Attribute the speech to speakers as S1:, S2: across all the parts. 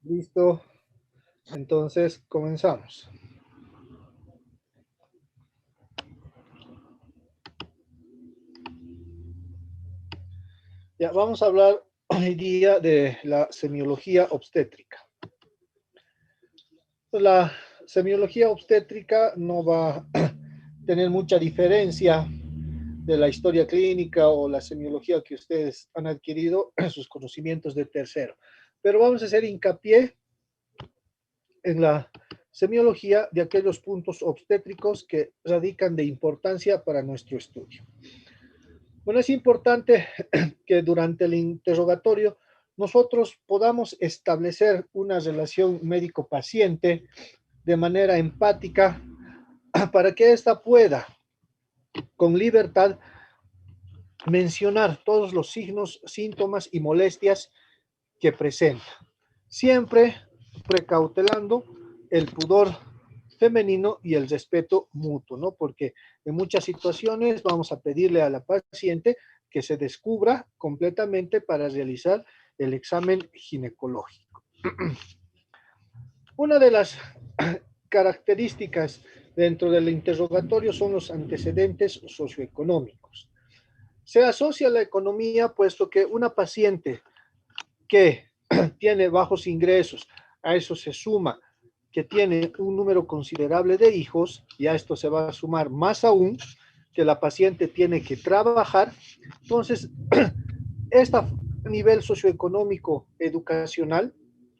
S1: Listo, entonces comenzamos. Ya, vamos a hablar hoy día de la semiología obstétrica. La semiología obstétrica no va a tener mucha diferencia de la historia clínica o la semiología que ustedes han adquirido en sus conocimientos de tercero. Pero vamos a hacer hincapié en la semiología de aquellos puntos obstétricos que radican de importancia para nuestro estudio. Bueno, es importante que durante el interrogatorio nosotros podamos establecer una relación médico-paciente de manera empática para que ésta pueda, con libertad, mencionar todos los signos, síntomas y molestias que presenta, siempre precautelando el pudor femenino y el respeto mutuo, ¿no? Porque en muchas situaciones vamos a pedirle a la paciente que se descubra completamente para realizar el examen ginecológico. Una de las características dentro del interrogatorio son los antecedentes socioeconómicos. Se asocia la economía puesto que una paciente que tiene bajos ingresos, a eso se suma que tiene un número considerable de hijos, y a esto se va a sumar más aún que la paciente tiene que trabajar. Entonces, este nivel socioeconómico educacional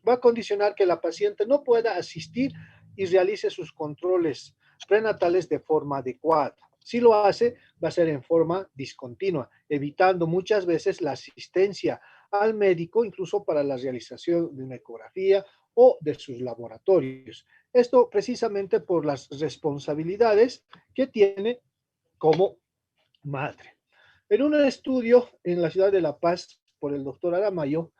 S1: va a condicionar que la paciente no pueda asistir y realice sus controles prenatales de forma adecuada. Si lo hace, va a ser en forma discontinua, evitando muchas veces la asistencia al médico, incluso para la realización de una ecografía o de sus laboratorios. Esto precisamente por las responsabilidades que tiene como madre. En un estudio en la ciudad de La Paz por el doctor Aramayo,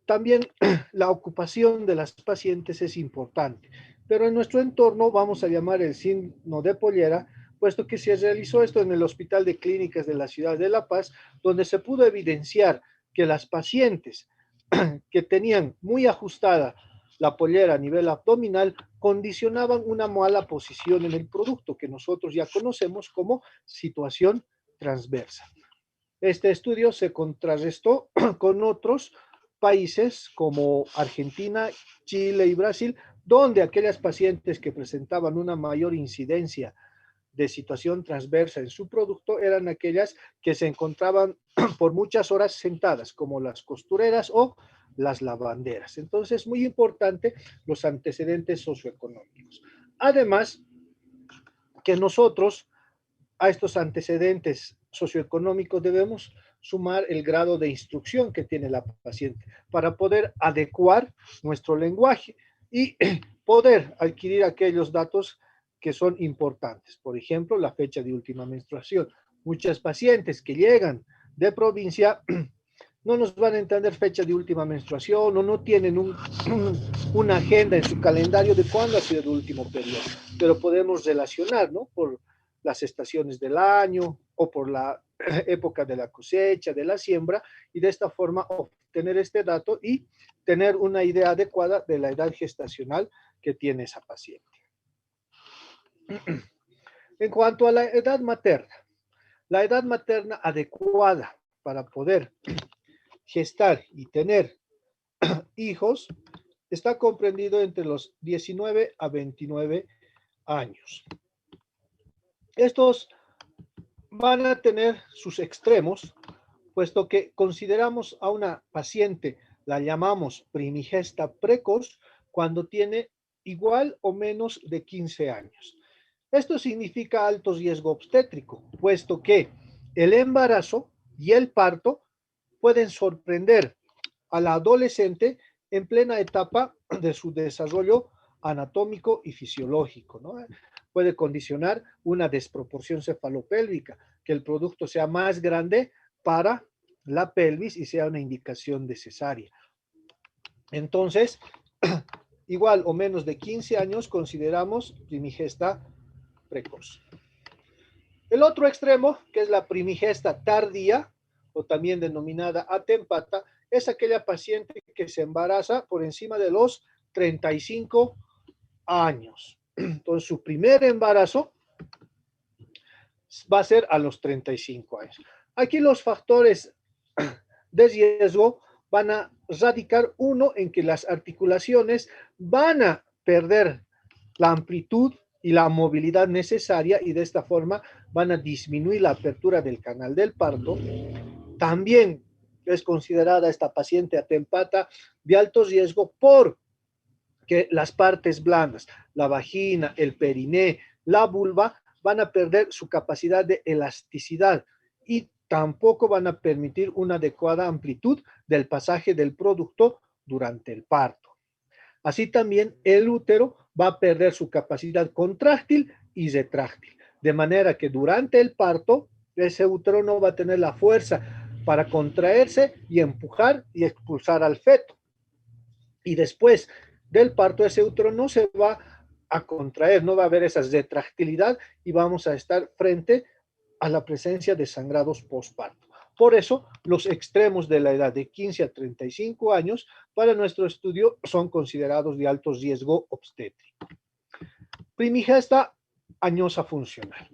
S1: también la ocupación de las pacientes es importante, pero en nuestro entorno vamos a llamar el signo de pollera, puesto que se realizó esto en el Hospital de Clínicas de la ciudad de La Paz, donde se pudo evidenciar que las pacientes que tenían muy ajustada la pollera a nivel abdominal condicionaban una mala posición en el producto, que nosotros ya conocemos como situación transversa. Este estudio se contrarrestó con otros países como Argentina, Chile y Brasil, donde aquellas pacientes que presentaban una mayor incidencia de situación transversa en su producto eran aquellas que se encontraban por muchas horas sentadas, como las costureras o las lavanderas. Entonces, muy importante los antecedentes socioeconómicos. Además, que nosotros a estos antecedentes socioeconómicos debemos sumar el grado de instrucción que tiene la paciente para poder adecuar nuestro lenguaje y poder adquirir aquellos datos que son importantes. Por ejemplo, la fecha de última menstruación. Muchas pacientes que llegan de provincia no nos van a entender fecha de última menstruación o no tienen una agenda en su calendario de cuándo ha sido el último periodo, pero podemos relacionar, ¿no? Por las estaciones del año o por la época de la cosecha, de la siembra, y de esta forma obtener este dato y tener una idea adecuada de la edad gestacional que tiene esa paciente. En cuanto a la edad materna adecuada para poder gestar y tener hijos está comprendido entre los 19 a 29 años. Estos van a tener sus extremos, puesto que consideramos a una paciente, la llamamos primigesta precoz, cuando tiene igual o menos de 15 años. Esto significa alto riesgo obstétrico, puesto que el embarazo y el parto pueden sorprender a la adolescente en plena etapa de su desarrollo anatómico y fisiológico, ¿no? Puede condicionar una desproporción cefalopélvica, que el producto sea más grande para la pelvis y sea una indicación de cesárea. Entonces, igual o menos de 15 años consideramos primigesta precoz. El otro extremo, que es la primigesta tardía, o también denominada atempata, es aquella paciente que se embaraza por encima de los 35 años. Entonces, su primer embarazo va a ser a los 35 años. Aquí los factores de riesgo van a radicar, uno, en que las articulaciones van a perder la amplitud y la movilidad necesaria y de esta forma van a disminuir la apertura del canal del parto. También es considerada esta paciente atempata de alto riesgo porque las partes blandas, la vagina, el periné, la vulva, van a perder su capacidad de elasticidad y tampoco van a permitir una adecuada amplitud del pasaje del producto durante el parto. Así también el útero va a perder su capacidad contráctil y retráctil, de manera que durante el parto ese útero no va a tener la fuerza para contraerse y empujar y expulsar al feto. Y después del parto ese útero no se va a contraer, no va a haber esa retractilidad y vamos a estar frente a la presencia de sangrados postparto. Por eso, los extremos de la edad de 15 a 35 años para nuestro estudio son considerados de alto riesgo obstétrico. Primigesta añosa funcional.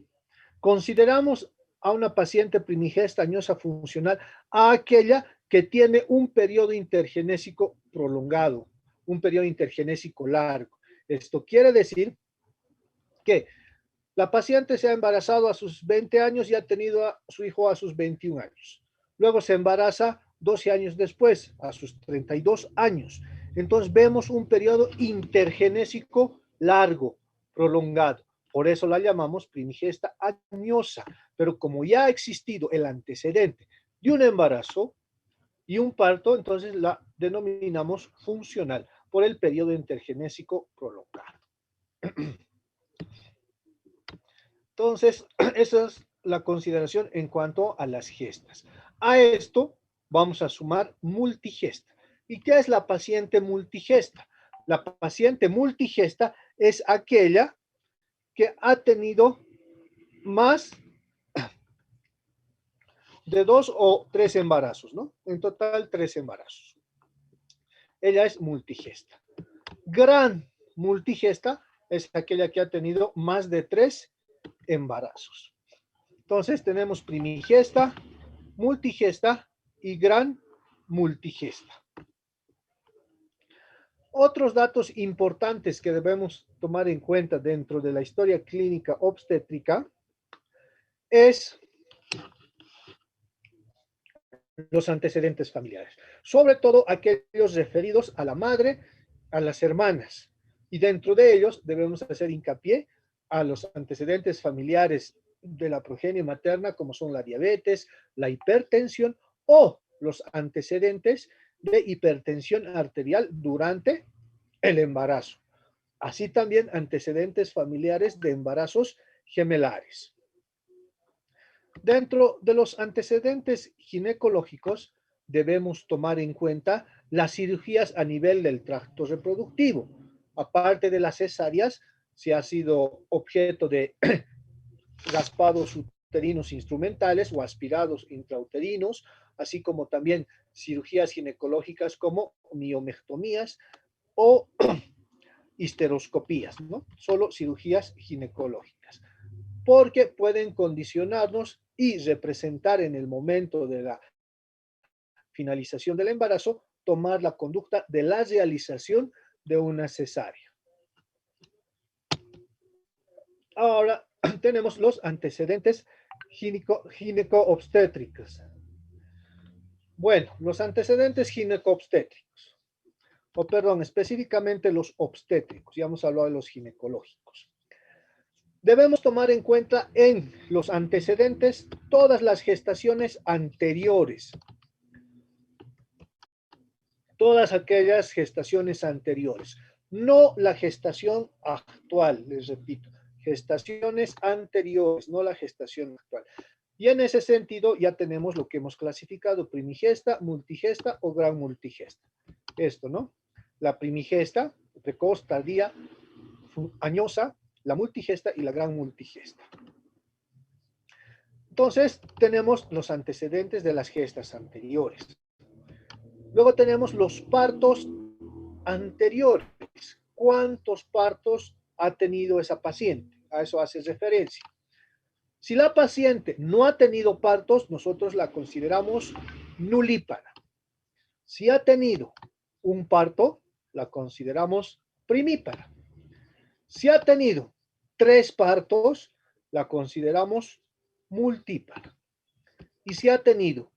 S1: Consideramos a una paciente primigesta añosa funcional a aquella que tiene un periodo intergenésico prolongado, un periodo intergenésico largo. Esto quiere decir que la paciente se ha embarazado a sus 20 años y ha tenido a su hijo a sus 21 años. Luego se embaraza 12 años después, a sus 32 años. Entonces vemos un periodo intergenésico largo, prolongado. Por eso la llamamos primigesta añosa. Pero como ya ha existido el antecedente de un embarazo y un parto, entonces la denominamos funcional por el periodo intergenésico prolongado. Entonces, esa es la consideración en cuanto a las gestas. A esto vamos a sumar multigesta. ¿Y qué es la paciente multigesta? La paciente multigesta es aquella que ha tenido más de 2 o 3 embarazos, ¿no? En total 3 embarazos. Ella es multigesta. Gran multigesta es aquella que ha tenido más de 3 embarazos. Entonces tenemos primigesta, multigesta y gran multigesta. Otros datos importantes que debemos tomar en cuenta dentro de la historia clínica obstétrica es los antecedentes familiares, sobre todo aquellos referidos a la madre, a las hermanas, y dentro de ellos debemos hacer hincapié a los antecedentes familiares de la progenie materna, como son la diabetes, la hipertensión o los antecedentes de hipertensión arterial durante el embarazo. Así también antecedentes familiares de embarazos gemelares. Dentro de los antecedentes ginecológicos debemos tomar en cuenta las cirugías a nivel del tracto reproductivo. Aparte de las cesáreas, si ha sido objeto de raspados uterinos instrumentales o aspirados intrauterinos, así como también cirugías ginecológicas como miomectomías o histeroscopías, ¿no? Solo cirugías ginecológicas, porque pueden condicionarnos y representar en el momento de la finalización del embarazo, tomar la conducta de la realización de una cesárea. Ahora tenemos los antecedentes gineco-obstétricos. Bueno, los antecedentes gineco-obstétricos, o perdón, específicamente los obstétricos, ya hemos hablado de los ginecológicos. Debemos tomar en cuenta en los antecedentes todas las gestaciones anteriores. Todas aquellas gestaciones anteriores. No la gestación actual, les repito. Gestaciones anteriores, no la gestación actual. Y en ese sentido ya tenemos lo que hemos clasificado, primigesta, multigesta o gran multigesta. Esto, ¿no? La primigesta, precoz, tardía, añosa, la multigesta y la gran multigesta. Entonces, tenemos los antecedentes de las gestas anteriores. Luego tenemos los partos anteriores. ¿Cuántos partos ha tenido esa paciente? A eso hace referencia. Si la paciente no ha tenido partos, nosotros la consideramos nulípara. Si ha tenido un parto, la consideramos primípara. Si ha tenido 3 partos, la consideramos multípara. Y si ha tenido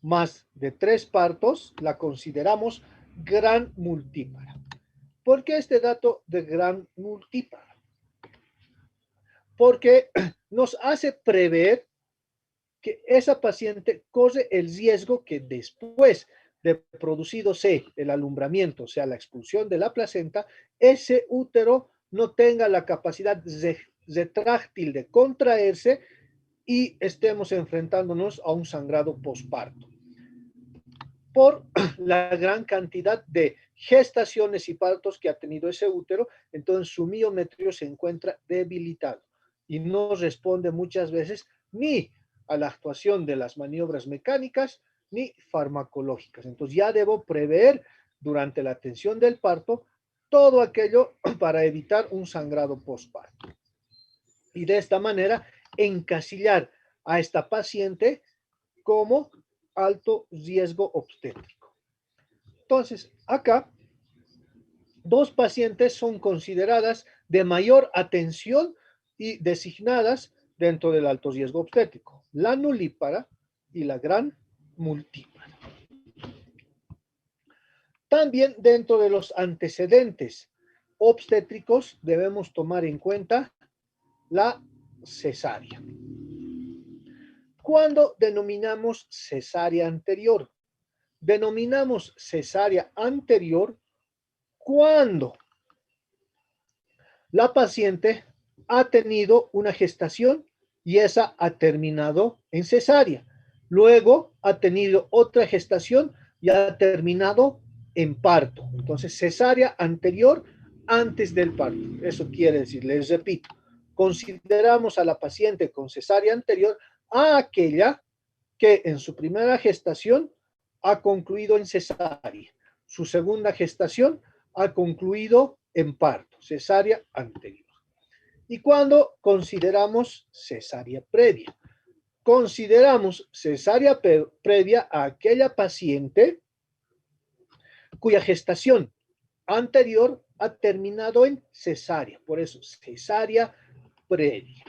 S1: más de 3 partos, la consideramos gran multípara. ¿Por qué este dato de gran multípara? Porque nos hace prever que esa paciente corre el riesgo que después de producidose el alumbramiento, o sea, la expulsión de la placenta, ese útero no tenga la capacidad retráctil de contraerse y estemos enfrentándonos a un sangrado posparto. Por la gran cantidad de gestaciones y partos que ha tenido ese útero, entonces su miometrio se encuentra debilitado y no responde muchas veces ni a la actuación de las maniobras mecánicas ni farmacológicas. Entonces ya debo prever durante la atención del parto todo aquello para evitar un sangrado postparto. Y de esta manera encasillar a esta paciente como alto riesgo obstétrico. Entonces, acá, 2 pacientes son consideradas de mayor atención y designadas dentro del alto riesgo obstétrico, la nulípara y la gran multípara. También dentro de los antecedentes obstétricos debemos tomar en cuenta la cesárea. ¿Cuándo denominamos cesárea anterior? Denominamos cesárea anterior cuando la paciente ha tenido una gestación y esa ha terminado en cesárea. Luego ha tenido otra gestación y ha terminado en parto. Entonces, cesárea anterior antes del parto. Eso quiere decir, les repito, consideramos a la paciente con cesárea anterior a aquella que en su primera gestación ha concluido en cesárea. Su segunda gestación ha concluido en parto, cesárea anterior. ¿Y cuando consideramos cesárea previa? Consideramos cesárea previa a aquella paciente cuya gestación anterior ha terminado en cesárea, por eso cesárea previa.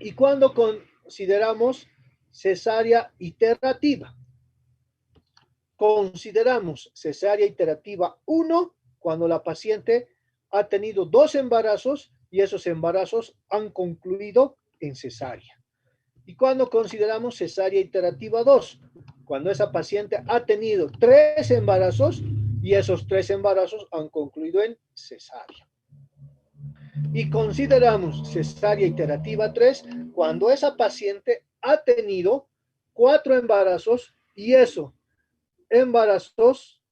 S1: ¿Y cuando consideramos cesárea iterativa? Consideramos cesárea iterativa 1 cuando la paciente ha tenido 2 embarazos y esos embarazos han concluido en cesárea. ¿Y cuando consideramos cesárea iterativa 2? Cuando esa paciente ha tenido 3 embarazos y esos 3 embarazos han concluido en cesárea. Y consideramos cesárea iterativa 3 cuando esa paciente ha tenido 4 embarazos y esos embarazos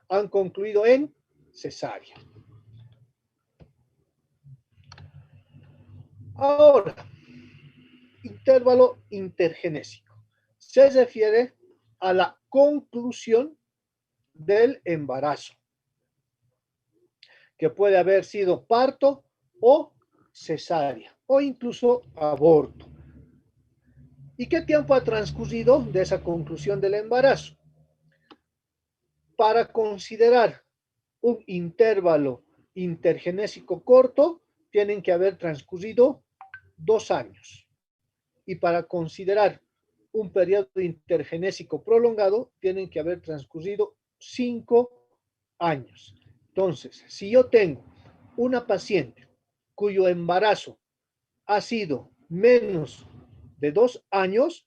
S1: han concluido en cesárea. Ahora, intervalo intergenésico. Se refiere a la conclusión del embarazo, que puede haber sido parto o cesárea, o incluso aborto. ¿Y qué tiempo ha transcurrido de esa conclusión del embarazo? Para considerar un intervalo intergenésico corto, tienen que haber transcurrido 2 años. Y para considerar un periodo intergenésico prolongado, tienen que haber transcurrido 5 años. Entonces, si yo tengo una paciente cuyo embarazo ha sido menos de 2 años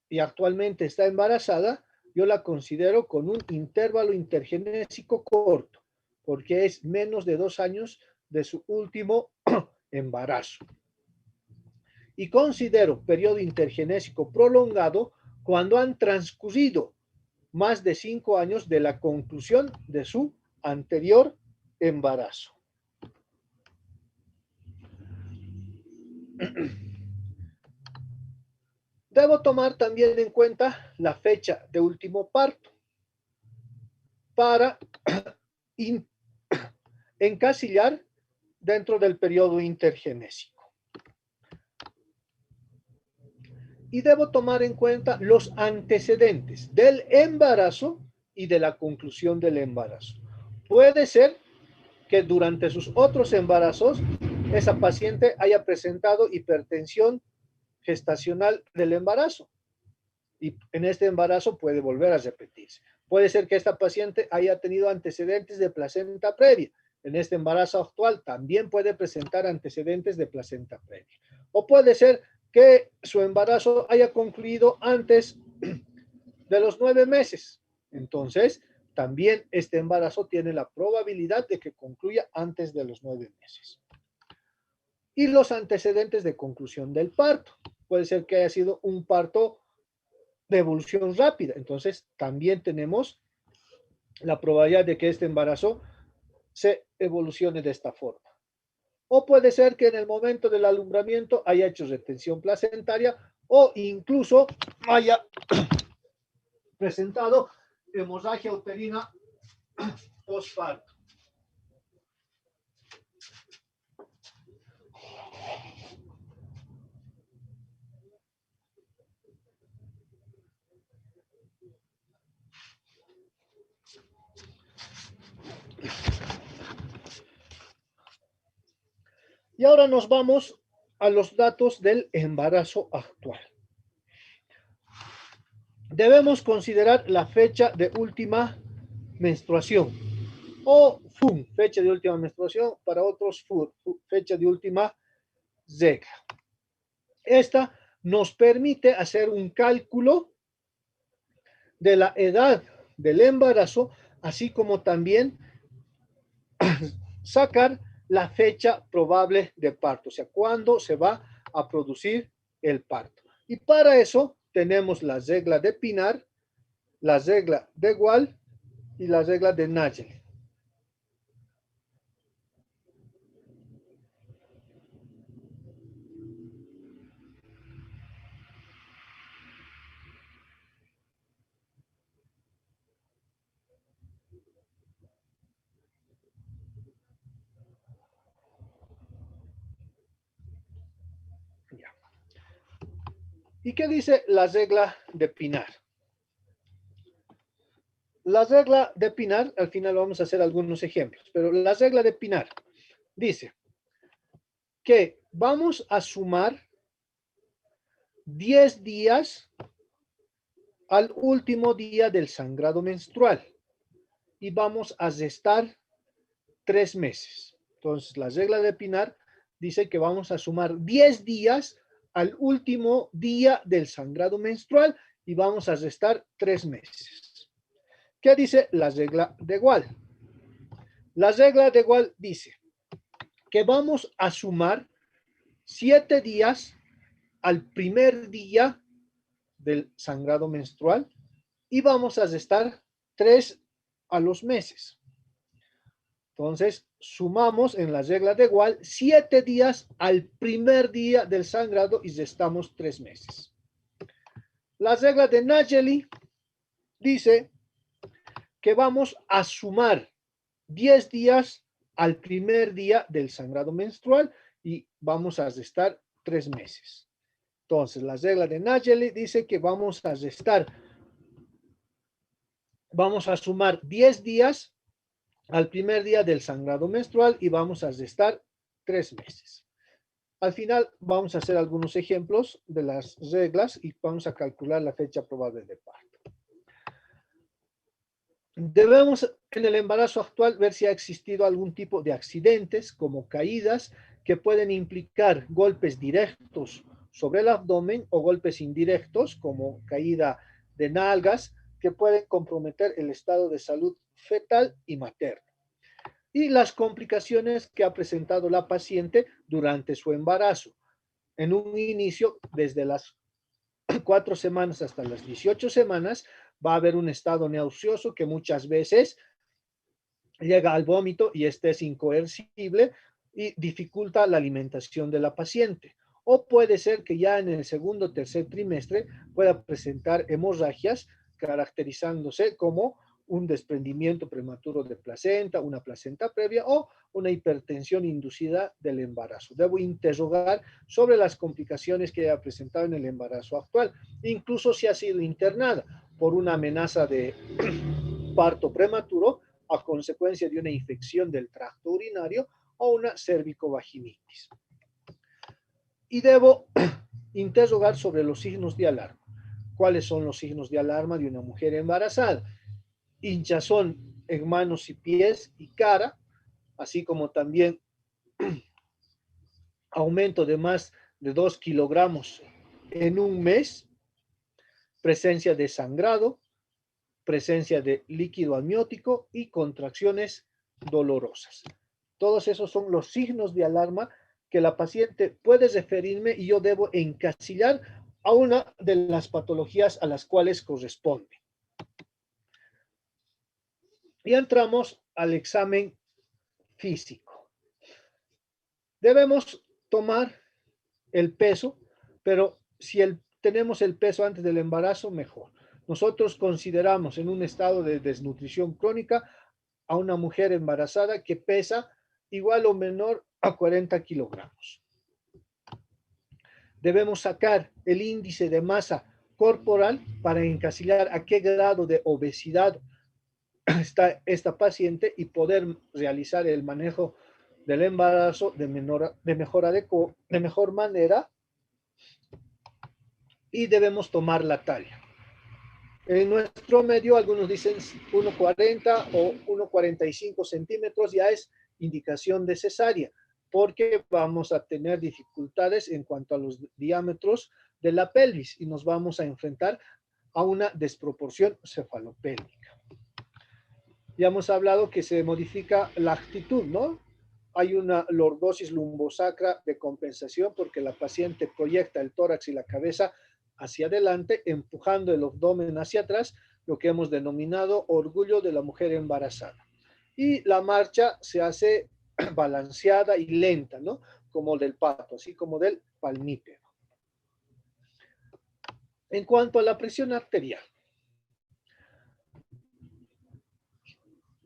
S1: y actualmente está embarazada, yo la considero con un intervalo intergenésico corto, porque es menos de 2 años de su último embarazo. Y considero periodo intergenésico prolongado cuando han transcurrido más de 5 años de la conclusión de su anterior embarazo. Debo tomar también en cuenta la fecha de último parto para encasillar dentro del periodo intergenésico. Y debo tomar en cuenta los antecedentes del embarazo y de la conclusión del embarazo. Puede ser que durante sus otros embarazos esa paciente haya presentado hipertensión gestacional del embarazo y en este embarazo puede volver a repetirse. Puede ser que esta paciente haya tenido antecedentes de placenta previa. En este embarazo actual también puede presentar antecedentes de placenta previa. O puede ser que su embarazo haya concluido antes de los 9 meses. Entonces, también este embarazo tiene la probabilidad de que concluya antes de los 9 meses. Y los antecedentes de conclusión del parto. Puede ser que haya sido un parto de evolución rápida. Entonces, también tenemos la probabilidad de que este embarazo se evolucione de esta forma. O puede ser que en el momento del alumbramiento haya hecho retención placentaria o incluso haya presentado hemorragia uterina postparto. Y ahora nos vamos a los datos del embarazo actual. Debemos considerar la fecha de última menstruación o FUM, fecha de última menstruación, para otros FUR, fecha de última regla. Esta nos permite hacer un cálculo de la edad del embarazo, así como también sacar la fecha probable de parto, o sea, cuándo se va a producir el parto. Y para eso tenemos la regla de Pinar, la regla de Wall y la regla de Nagel. ¿Y qué dice la regla de Pinar? La regla de Pinar, al final vamos a hacer algunos ejemplos, pero la regla de Pinar dice que vamos a sumar 10 días al último día del sangrado menstrual y vamos a restar 3 meses. Entonces, la regla de Pinar dice que vamos a sumar 10 días al último día del sangrado menstrual y vamos a restar 3 meses. ¿Qué dice la regla de Wall? La regla de Wall dice que vamos a sumar 7 días al primer día del sangrado menstrual y vamos a restar 3 a los meses. Entonces, sumamos en la regla de Wall 7 días al primer día del sangrado y restamos 3 meses. La regla de Nageli dice que vamos a sumar 10 días al primer día del sangrado menstrual y vamos a restar 3 meses. Entonces, la regla de Nageli dice que vamos a sumar 10 días al primer día del sangrado menstrual y vamos a restar 3 meses. Al final vamos a hacer algunos ejemplos de las reglas y vamos a calcular la fecha probable de parto. Debemos en el embarazo actual ver si ha existido algún tipo de accidentes como caídas que pueden implicar golpes directos sobre el abdomen o golpes indirectos como caída de nalgas que pueden comprometer el estado de salud fetal y materno. Y las complicaciones que ha presentado la paciente durante su embarazo. En un inicio, desde las 4 semanas hasta las 18 semanas, va a haber un estado nauseoso que muchas veces llega al vómito y este es incoercible y dificulta la alimentación de la paciente. o puede ser que ya en el segundo o tercer trimestre pueda presentar hemorragias caracterizándose como un desprendimiento prematuro de placenta, una placenta previa o una hipertensión inducida del embarazo. Debo interrogar sobre las complicaciones que haya presentado en el embarazo actual, incluso si ha sido internada por una amenaza de parto prematuro a consecuencia de una infección del tracto urinario o una cervicovaginitis. Y debo interrogar sobre los signos de alarma. ¿Cuáles son los signos de alarma de una mujer embarazada? Hinchazón en manos y pies y cara, así como también aumento de más de 2 kilogramos en un mes, presencia de sangrado, presencia de líquido amniótico y contracciones dolorosas. Todos esos son los signos de alarma que la paciente puede referirme y yo debo encasillar a una de las patologías a las cuales corresponde. Y entramos al examen físico. Debemos tomar el peso, pero si tenemos el peso antes del embarazo, mejor. Nosotros consideramos en un estado de desnutrición crónica a una mujer embarazada que pesa igual o menor a 40 kilogramos. Debemos sacar el índice de masa corporal para encasillar a qué grado de obesidad está esta paciente y poder realizar el manejo del embarazo de mejor manera, y debemos tomar la talla. En nuestro medio, algunos dicen 1,40 o 1,45 centímetros, ya es indicación de cesárea, porque vamos a tener dificultades en cuanto a los diámetros de la pelvis y nos vamos a enfrentar a una desproporción cefalopélvica. Ya hemos hablado que se modifica la actitud, ¿no? Hay una lordosis lumbosacra de compensación porque la paciente proyecta el tórax y la cabeza hacia adelante, empujando el abdomen hacia atrás, lo que hemos denominado orgullo de la mujer embarazada. Y la marcha se hace balanceada y lenta, ¿no? Como del pato, así como del palmípero. En cuanto a la presión arterial,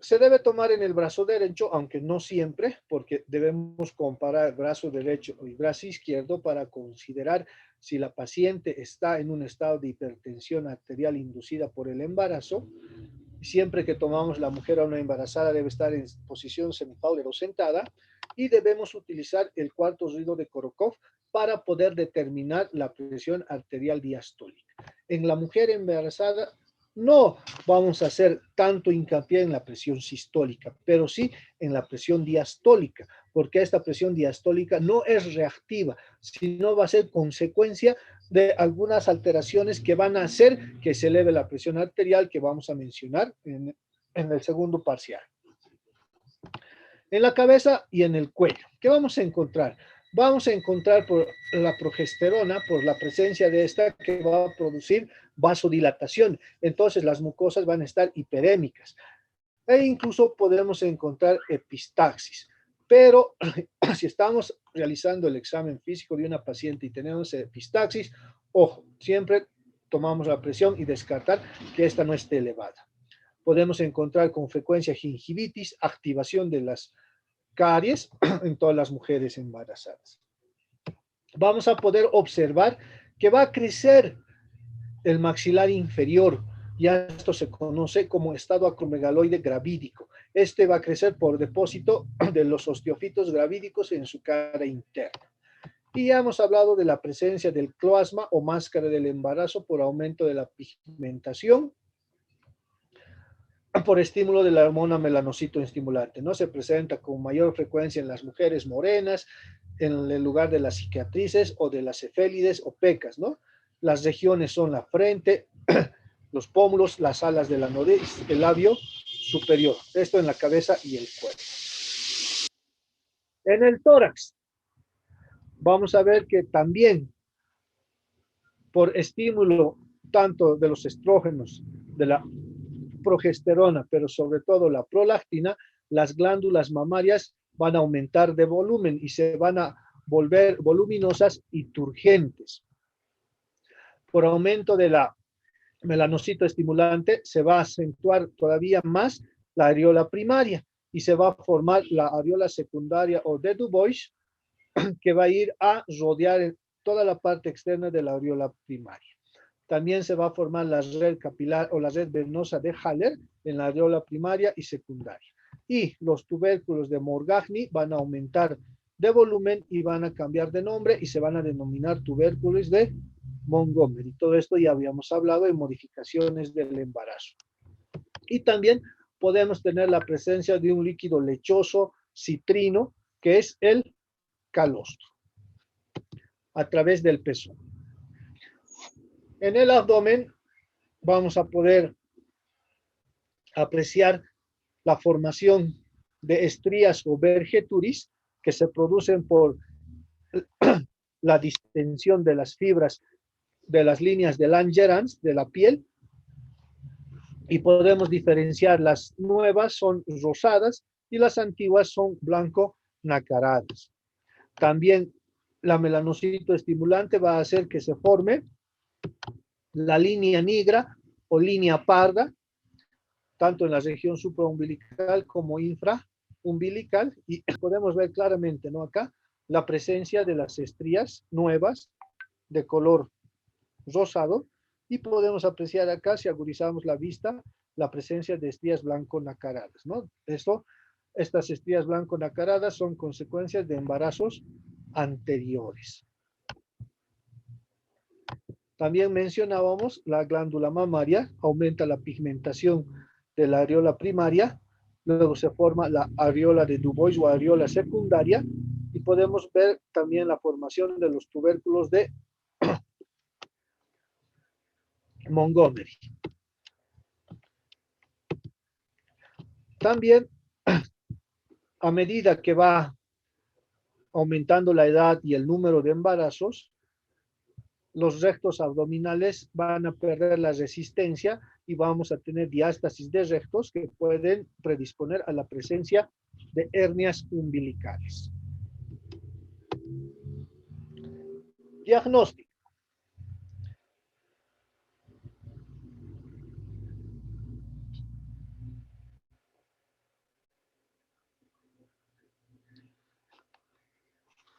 S1: se debe tomar en el brazo derecho, aunque no siempre, porque debemos comparar brazo derecho y brazo izquierdo para considerar si la paciente está en un estado de hipertensión arterial inducida por el embarazo. Siempre que tomamos la mujer a una embarazada debe estar en posición semipauler o sentada y debemos utilizar el cuarto ruido de Korokov para poder determinar la presión arterial diastólica. En la mujer embarazada no vamos a hacer tanto hincapié en la presión sistólica, pero sí en la presión diastólica, porque esta presión diastólica no es reactiva, sino va a ser consecuencia de algunas alteraciones que van a hacer que se eleve la presión arterial que vamos a mencionar en el segundo parcial. En la cabeza y en el cuello, ¿qué vamos a encontrar? Vamos a encontrar por la progesterona, por la presencia de esta, que va a producir vasodilatación. Entonces las mucosas van a estar hiperémicas. E incluso podemos encontrar epistaxis. Pero si estamos realizando el examen físico de una paciente y tenemos epistaxis, ojo, siempre tomamos la presión y descartar que esta no esté elevada. Podemos encontrar con frecuencia gingivitis, activación de las caries en todas las mujeres embarazadas. Vamos a poder observar que va a crecer el maxilar inferior. Ya esto se conoce como estado acromegaloide gravídico. Este va a crecer por depósito de los osteofitos gravídicos en su cara interna. Y ya hemos hablado de la presencia del cloasma o máscara del embarazo por aumento de la pigmentación por estímulo de la hormona melanocito estimulante, ¿no? Se presenta con mayor frecuencia en las mujeres morenas, en el lugar de las cicatrices o de las cefélides o pecas, ¿no? Las regiones son la frente, los pómulos, las alas de la nariz, el labio superior. Esto en la cabeza y el cuello. En el tórax, vamos a ver que también por estímulo tanto de los estrógenos, de la progesterona, pero sobre todo la prolactina, las glándulas mamarias van a aumentar de volumen y se van a volver voluminosas y turgentes. Por aumento de la melanocito estimulante, se va a acentuar todavía más la areola primaria y se va a formar la areola secundaria o de Du Bois, que va a ir a rodear toda la parte externa de la areola primaria. También se va a formar la red capilar o la red venosa de Haller en la areola primaria y secundaria. Y los tubérculos de Morgagni van a aumentar de volumen y van a cambiar de nombre y se van a denominar tubérculos de Montgomery. Todo esto ya habíamos hablado de modificaciones del embarazo. Y también podemos tener la presencia de un líquido lechoso citrino, que es el calostro, a través del pezón. En el abdomen vamos a poder apreciar la formación de estrías o vergeturis que se producen por la distensión de las fibras de las líneas de Langerhans de la piel, y podemos diferenciar: las nuevas son rosadas y las antiguas son blanco nacaradas. También la melanocito estimulante va a hacer que se forme la línea negra o línea parda, tanto en la región supraumbilical como infraumbilical, y podemos ver claramente, ¿no?, acá la presencia de las estrías nuevas de color rosado, y podemos apreciar acá, si agudizamos la vista, la presencia de estrías blanco nacaradas, ¿no? Estas estrías blanco nacaradas son consecuencias de embarazos anteriores. También mencionábamos la glándula mamaria, aumenta la pigmentación de la areola primaria, luego se forma la areola de Du Bois o areola secundaria, y podemos ver también la formación de los tubérculos de Montgomery. También, a medida que va aumentando la edad y el número de embarazos, los rectos abdominales van a perder la resistencia y vamos a tener diástasis de rectos que pueden predisponer a la presencia de hernias umbilicales. Diagnóstico.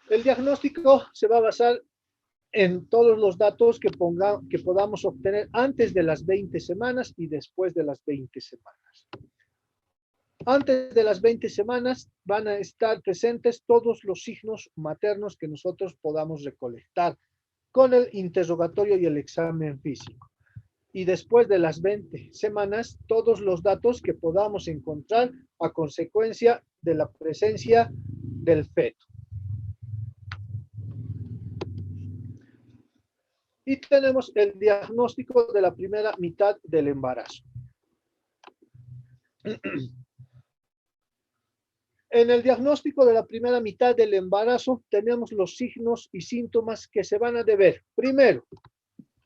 S1: El diagnóstico se va a basar en todos los datos que podamos obtener antes de las 20 semanas y después de las 20 semanas. Antes de las 20 semanas van a estar presentes todos los signos maternos que nosotros podamos recolectar con el interrogatorio y el examen físico. Y después de las 20 semanas, todos los datos que podamos encontrar a consecuencia de la presencia del feto. Y tenemos el diagnóstico de la primera mitad del embarazo. En el diagnóstico de la primera mitad del embarazo tenemos los signos y síntomas que se van a deber, primero,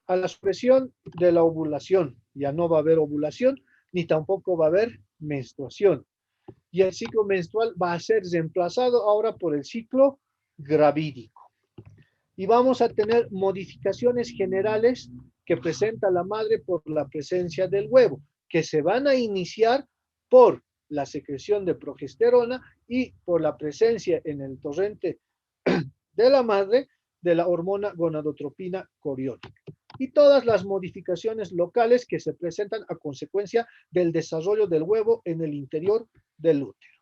S1: a la supresión de la ovulación. Ya no va a haber ovulación, ni tampoco va a haber menstruación. Y el ciclo menstrual va a ser reemplazado ahora por el ciclo gravídico. Y vamos a tener modificaciones generales que presenta la madre por la presencia del huevo, que se van a iniciar por la secreción de progesterona y por la presencia en el torrente de la madre de la hormona gonadotropina coriónica. Y todas las modificaciones locales que se presentan a consecuencia del desarrollo del huevo en el interior del útero.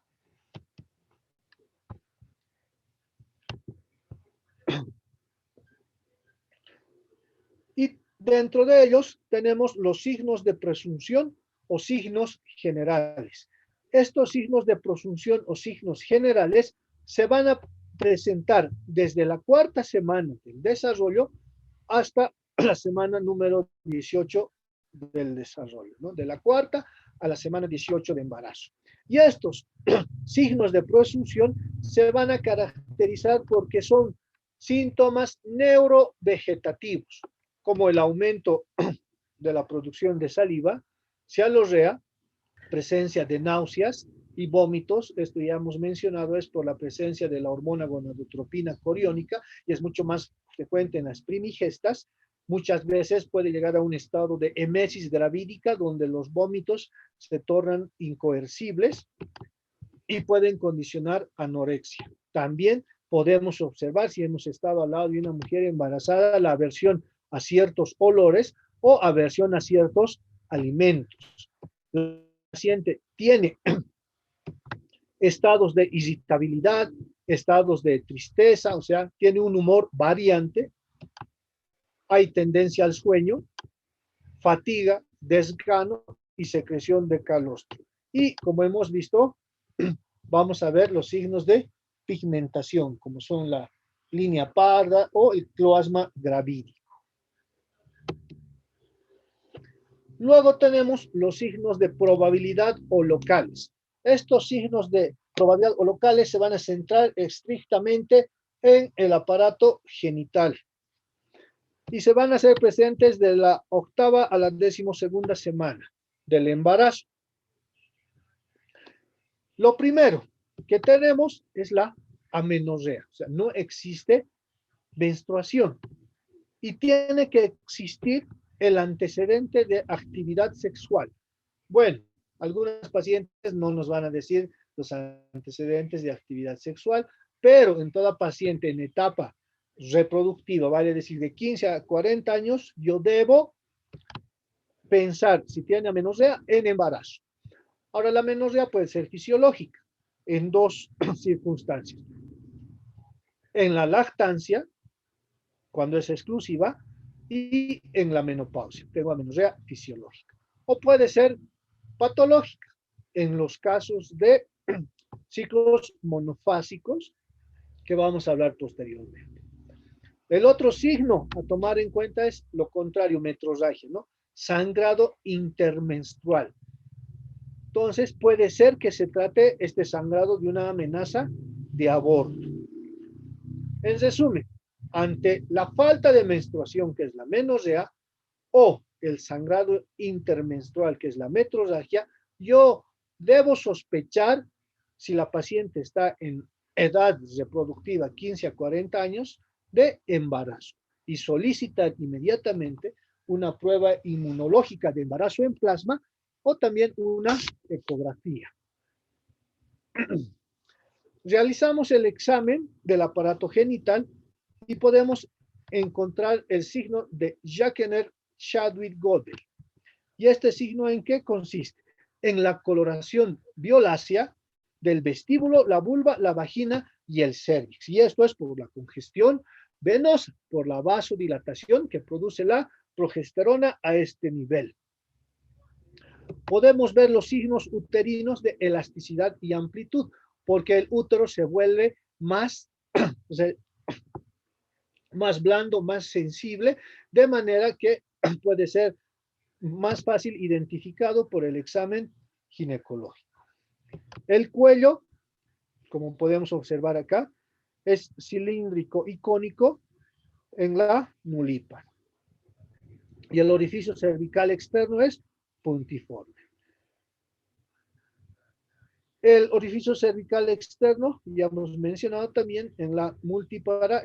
S1: Y dentro de ellos tenemos los signos de presunción o signos generales. Estos signos de presunción o signos generales se van a presentar desde la cuarta semana del desarrollo hasta la semana número 18 del desarrollo, ¿no? De la cuarta a la semana 18 de embarazo. Y estos signos de presunción se van a caracterizar porque son síntomas neurovegetativos, como el aumento de la producción de saliva, cialorrea, presencia de náuseas, y vómitos. Esto ya hemos mencionado, es por la presencia de la hormona gonadotropina coriónica y es mucho más frecuente en las primigestas. Muchas veces puede llegar a un estado de emesis gravídica donde los vómitos se tornan incoercibles y pueden condicionar anorexia. También podemos observar, si hemos estado al lado de una mujer embarazada, la aversión a ciertos olores o aversión a ciertos alimentos. El paciente tiene estados de irritabilidad, estados de tristeza, o sea, tiene un humor variante, hay tendencia al sueño, fatiga, desgano y secreción de calostro. Y como hemos visto, vamos a ver los signos de pigmentación, como son la línea parda o el cloasma gravídico. Luego tenemos los signos de probabilidad o locales. Estos signos de probabilidad o locales se van a centrar estrictamente en el aparato genital y se van a hacer presentes de la 8ª a la 12ª semana del embarazo. Lo primero que tenemos es la amenorrea, o sea, no existe menstruación y tiene que existir el antecedente de actividad sexual. Bueno, algunas pacientes no nos van a decir los antecedentes de actividad sexual, pero en toda paciente en etapa reproductiva, vale decir de 15 a 40 años, yo debo pensar si tiene amenorrea en embarazo. Ahora, la amenorrea puede ser fisiológica en dos circunstancias. En la lactancia, cuando es exclusiva, y en la menopausia, tengo amenorrea fisiológica. O puede ser patológica en los casos de ciclos monofásicos que vamos a hablar posteriormente. El otro signo a tomar en cuenta es lo contrario, metrorragia, ¿no? Sangrado intermenstrual. Entonces puede ser que se trate este sangrado de una amenaza de aborto. En resumen, ante la falta de menstruación, que es la menorrea, o el sangrado intermenstrual, que es la metrorragia, yo debo sospechar si la paciente está en edad reproductiva 15 a 40 años de embarazo y solicitar inmediatamente una prueba inmunológica de embarazo en plasma o también una ecografía. Realizamos el examen del aparato genital y podemos encontrar el signo de Jacquener-Chadwick-Goldberg. ¿Y este signo en qué consiste? En la coloración violácea del vestíbulo, la vulva, la vagina y el cérvix. Y esto es por la congestión venosa, por la vasodilatación que produce la progesterona a este nivel. Podemos ver los signos uterinos de elasticidad y amplitud, porque el útero se vuelve más, o sea, más blando, más sensible, de manera que puede ser más fácil identificado por el examen ginecológico. El cuello, como podemos observar acá, es cilíndrico y cónico en la mulípara. Y el orificio cervical externo es puntiforme. El orificio cervical externo, ya hemos mencionado también, en la multípara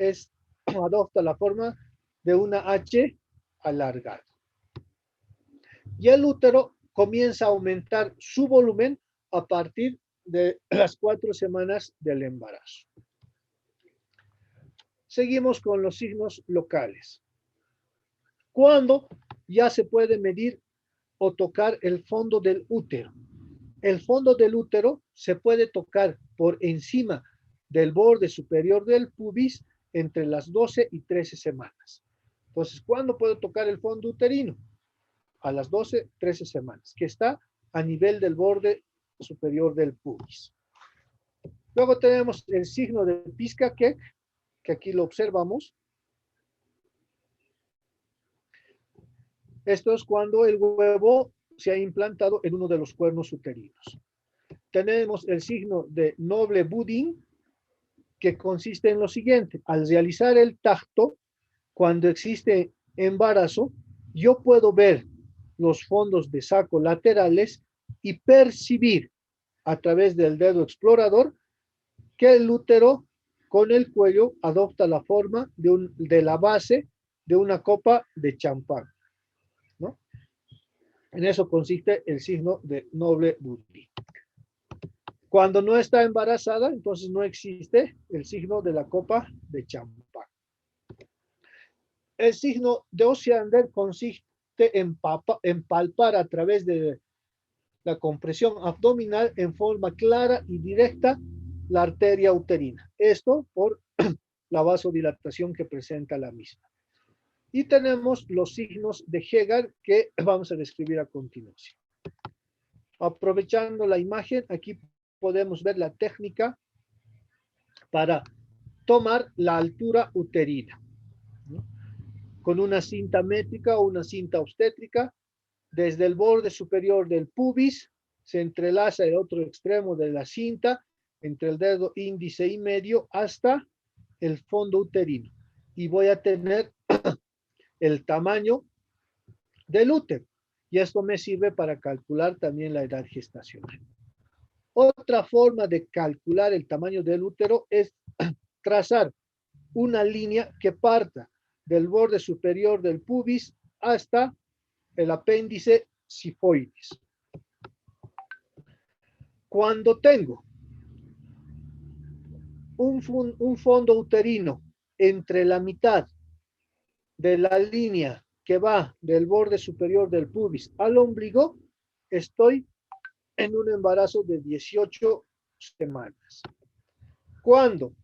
S1: adopta la forma de una H alargada. Y el útero comienza a aumentar su volumen a partir de las 4 semanas del embarazo. Seguimos con los signos locales. ¿Cuándo ya se puede medir o tocar el fondo del útero? El fondo del útero se puede tocar por encima del borde superior del pubis entre las 12 y 13 semanas. Entonces, ¿cuándo puedo tocar el fondo uterino? A las 12, 13 semanas, que está a nivel del borde superior del pubis. Luego tenemos el signo de Piska-Keck, que aquí lo observamos. Esto es cuando el huevo se ha implantado en uno de los cuernos uterinos. Tenemos el signo de Noble-Buding, que consiste en lo siguiente: al realizar el tacto, cuando existe embarazo, yo puedo ver los fondos de saco laterales y percibir a través del dedo explorador que el útero con el cuello adopta la forma de la base de una copa de champán, ¿no? En eso consiste el signo de noble buti. Cuando no está embarazada, entonces no existe el signo de la copa de champán. El signo de Osiander consiste en palpar a través de la compresión abdominal en forma clara y directa la arteria uterina. Esto por la vasodilatación que presenta la misma. Y tenemos los signos de Hegar que vamos a describir a continuación. Aprovechando la imagen, aquí podemos ver la técnica para tomar la altura uterina, ¿no? Con una cinta métrica o una cinta obstétrica, desde el borde superior del pubis se entrelaza el otro extremo de la cinta entre el dedo índice y medio hasta el fondo uterino. Y voy a tener el tamaño del útero. Y esto me sirve para calcular también la edad gestacional. Otra forma de calcular el tamaño del útero es trazar una línea que parta del borde superior del pubis hasta el apéndice sifoides. Cuando tengo un fondo uterino entre la mitad de la línea que va del borde superior del pubis al ombligo, estoy en un embarazo de 18 semanas. Cuando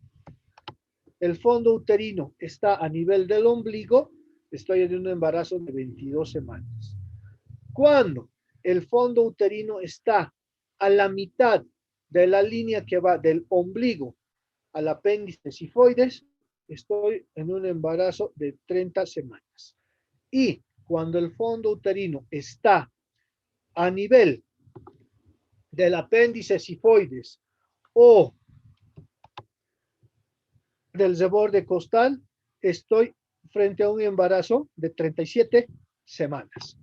S1: el fondo uterino está a nivel del ombligo, estoy en un embarazo de 22 semanas. Cuando el fondo uterino está a la mitad de la línea que va del ombligo al apéndice sifoides, estoy en un embarazo de 30 semanas. Y cuando el fondo uterino está a nivel del apéndice sifoides o del reborde costal, estoy frente a un embarazo de 37 semanas.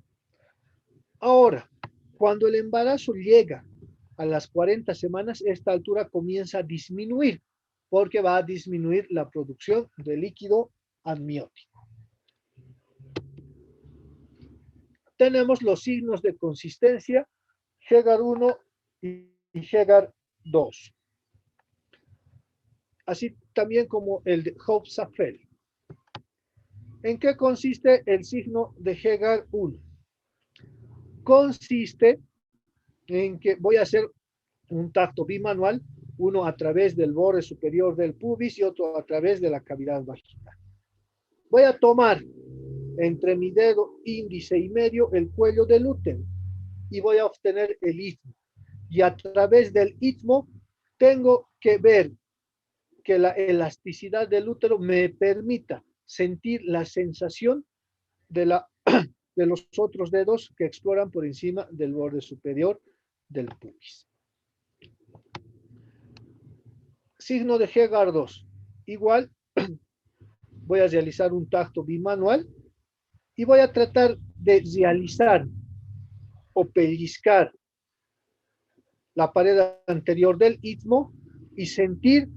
S1: Ahora, cuando el embarazo llega a las 40 semanas, esta altura comienza a disminuir porque va a disminuir la producción de líquido amniótico. Tenemos los signos de consistencia, Hegar 1 y Hegar 2. Así también como el de Hopf-Safel. ¿En qué consiste el signo de Hegar 1? Consiste en que voy a hacer un tacto bimanual, uno a través del borde superior del pubis y otro a través de la cavidad vaginal. Voy a tomar entre mi dedo índice y medio el cuello del útero y voy a obtener el istmo. Y a través del istmo tengo que ver que la elasticidad del útero me permita sentir la sensación de los otros dedos que exploran por encima del borde superior del pubis. Signo de Hegar 2. Igual voy a realizar un tacto bimanual y voy a tratar de realizar o pellizcar la pared anterior del istmo y sentir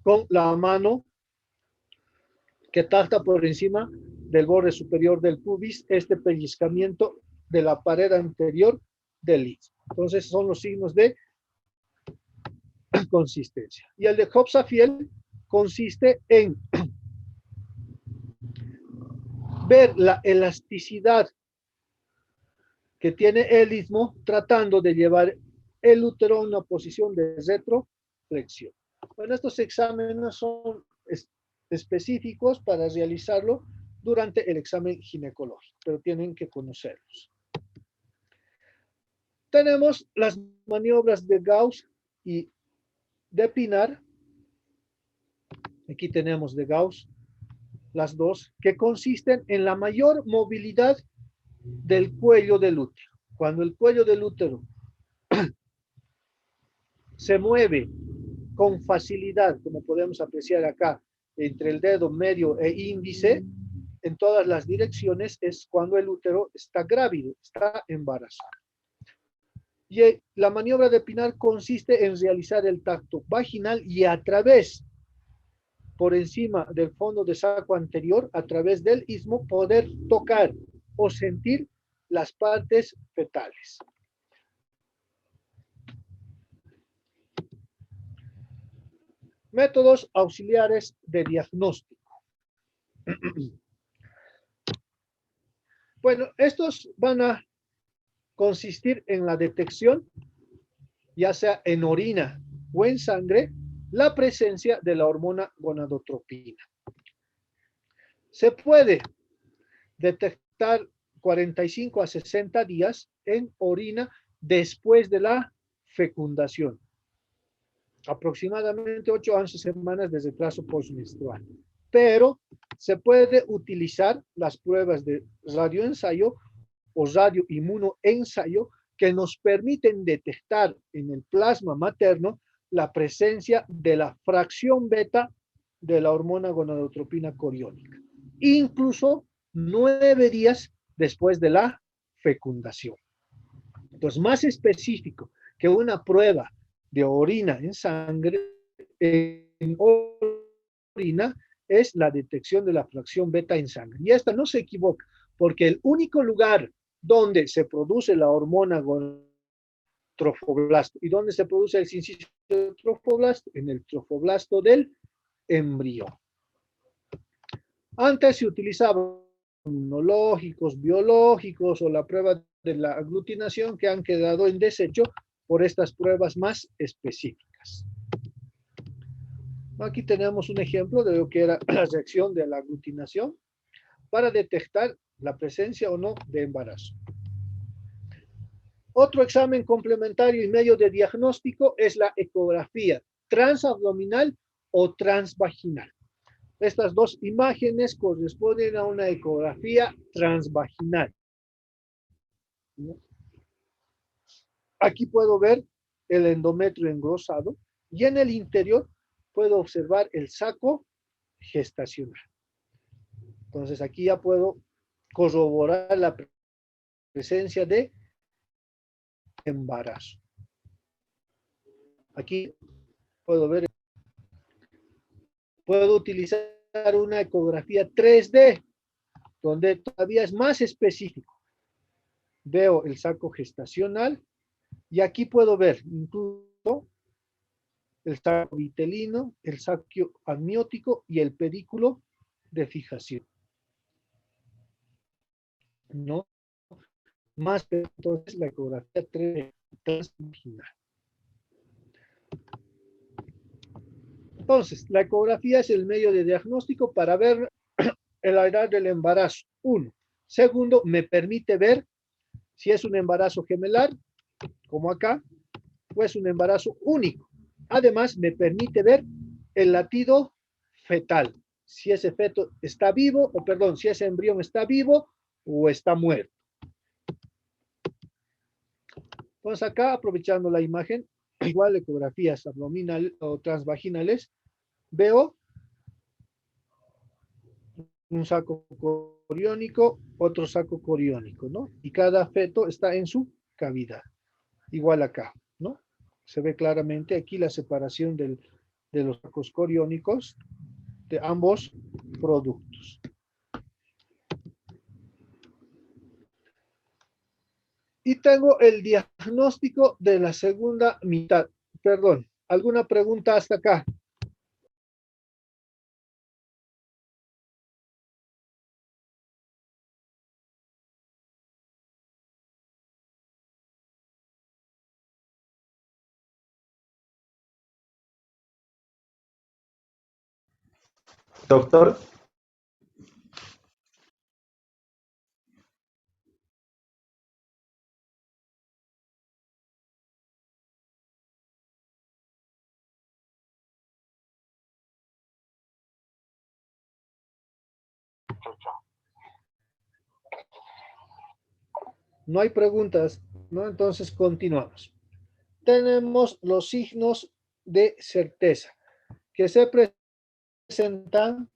S1: con la mano que tacta por encima del borde superior del pubis este pellizcamiento de la pared anterior del istmo. Entonces son los signos de consistencia. Y el de Hopf-Safel consiste en ver la elasticidad que tiene el istmo tratando de llevar el útero a una posición de retroflexión. Bueno, estos exámenes son específicos para realizarlo durante el examen ginecológico, pero tienen que conocerlos. Tenemos las maniobras de Gauss y de Pinar. Aquí tenemos de Gauss las dos, que consisten en la mayor movilidad del cuello del útero. Cuando el cuello del útero se mueve con facilidad, como podemos apreciar acá, entre el dedo medio e índice, en todas las direcciones, es cuando el útero está grávido, está embarazado. la maniobra de Pinar consiste en realizar el tacto vaginal y a través, por encima del fondo de saco anterior, a través del istmo, poder tocar o sentir las partes fetales. Métodos auxiliares de diagnóstico. Bueno, estos van a consistir en la detección, ya sea en orina o en sangre, la presencia de la hormona gonadotropina. Se puede detectar 45 a 60 días en orina después de la fecundación. Aproximadamente 8 a 11 semanas de retraso postmenstrual. Pero se puede utilizar las pruebas de radioensayo o radioinmunoensayo que nos permiten detectar en el plasma materno la presencia de la fracción beta de la hormona gonadotropina coriónica, incluso 9 días después de la fecundación. Entonces, más específico que una prueba de orina en sangre, en orina, es la detección de la fracción beta en sangre. Y esta no se equivoca, porque el único lugar donde se produce la hormona trofoblasto y donde se produce el sincicio trofoblasto, en el trofoblasto del embrión. Antes se utilizaban inmunológicos, biológicos o la prueba de la aglutinación que han quedado en desecho por estas pruebas más específicas. Aquí tenemos un ejemplo de lo que era la reacción de la aglutinación para detectar la presencia o no de embarazo. Otro examen complementario y medio de diagnóstico es la ecografía transabdominal o transvaginal. Estas dos imágenes corresponden a una ecografía transvaginal. Aquí puedo ver el endometrio engrosado y en el interior puedo observar el saco gestacional. Entonces aquí ya puedo corroborar la presencia de embarazo. Aquí puedo utilizar una ecografía 3D, donde todavía es más específico. Veo el saco gestacional y aquí puedo ver incluso el saco vitelino, el saco amniótico y el pedículo de fijación. ¿No? Más entonces la ecografía transvaginal. Entonces, la ecografía es el medio de diagnóstico para ver la edad del embarazo. Uno. Segundo, me permite ver si es un embarazo gemelar, como acá, o es un embarazo único. Además, me permite ver el latido fetal, si ese feto está vivo, o perdón, si ese embrión está vivo o está muerto. Entonces acá, aprovechando la imagen, igual ecografías abdominales o transvaginales, veo un saco coriónico, otro saco coriónico, ¿no? Y cada feto está en su cavidad. Igual acá, ¿no? Se ve claramente aquí la separación de los sacos coriónicos de ambos productos. Y tengo el diagnóstico de la segunda mitad. Perdón, ¿alguna pregunta hasta acá?
S2: Doctor,
S1: No hay preguntas, ¿no? Entonces continuamos. Tenemos los signos de certeza que se presentan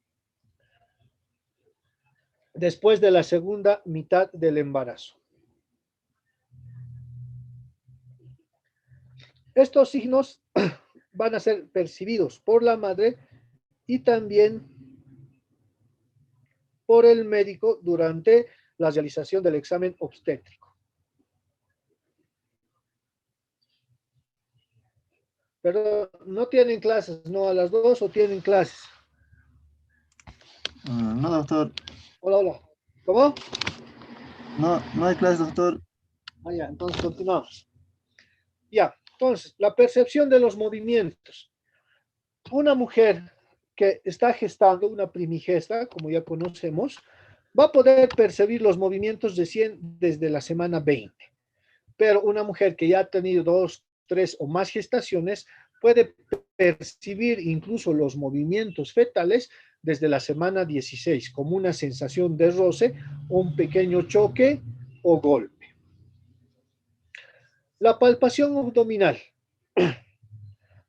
S1: después de la segunda mitad del embarazo. Estos signos van a ser percibidos por la madre y también por el médico durante la realización del examen obstétrico. Pero no tienen clases, ¿no? A las 2 o tienen clases.
S2: No, doctor.
S1: Hola, hola. ¿Cómo?
S2: No, no hay clase, doctor.
S1: Ah, ya, entonces continuamos. Ya, entonces, la percepción de los movimientos. Una mujer que está gestando, una primigesta, como ya conocemos, va a poder percibir los movimientos desde la semana 20. Pero una mujer que ya ha tenido 2, 3 o más gestaciones puede percibir incluso los movimientos fetales desde la semana 16, como una sensación de roce, un pequeño choque o golpe. La palpación abdominal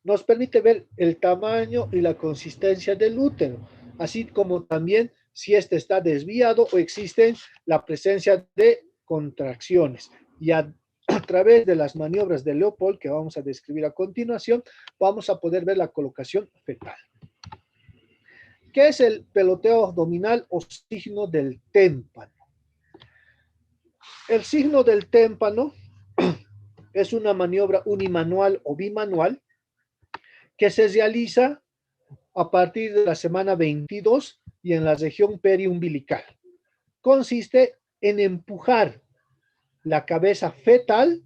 S1: nos permite ver el tamaño y la consistencia del útero, así como también si éste está desviado o existe la presencia de contracciones. Y a través de las maniobras de Leopold, que vamos a describir a continuación, vamos a poder ver la colocación fetal. ¿Qué es el peloteo abdominal o signo del témpano? El signo del témpano es una maniobra unimanual o bimanual que se realiza a partir de la semana 22 y en la región periumbilical. Consiste en empujar la cabeza fetal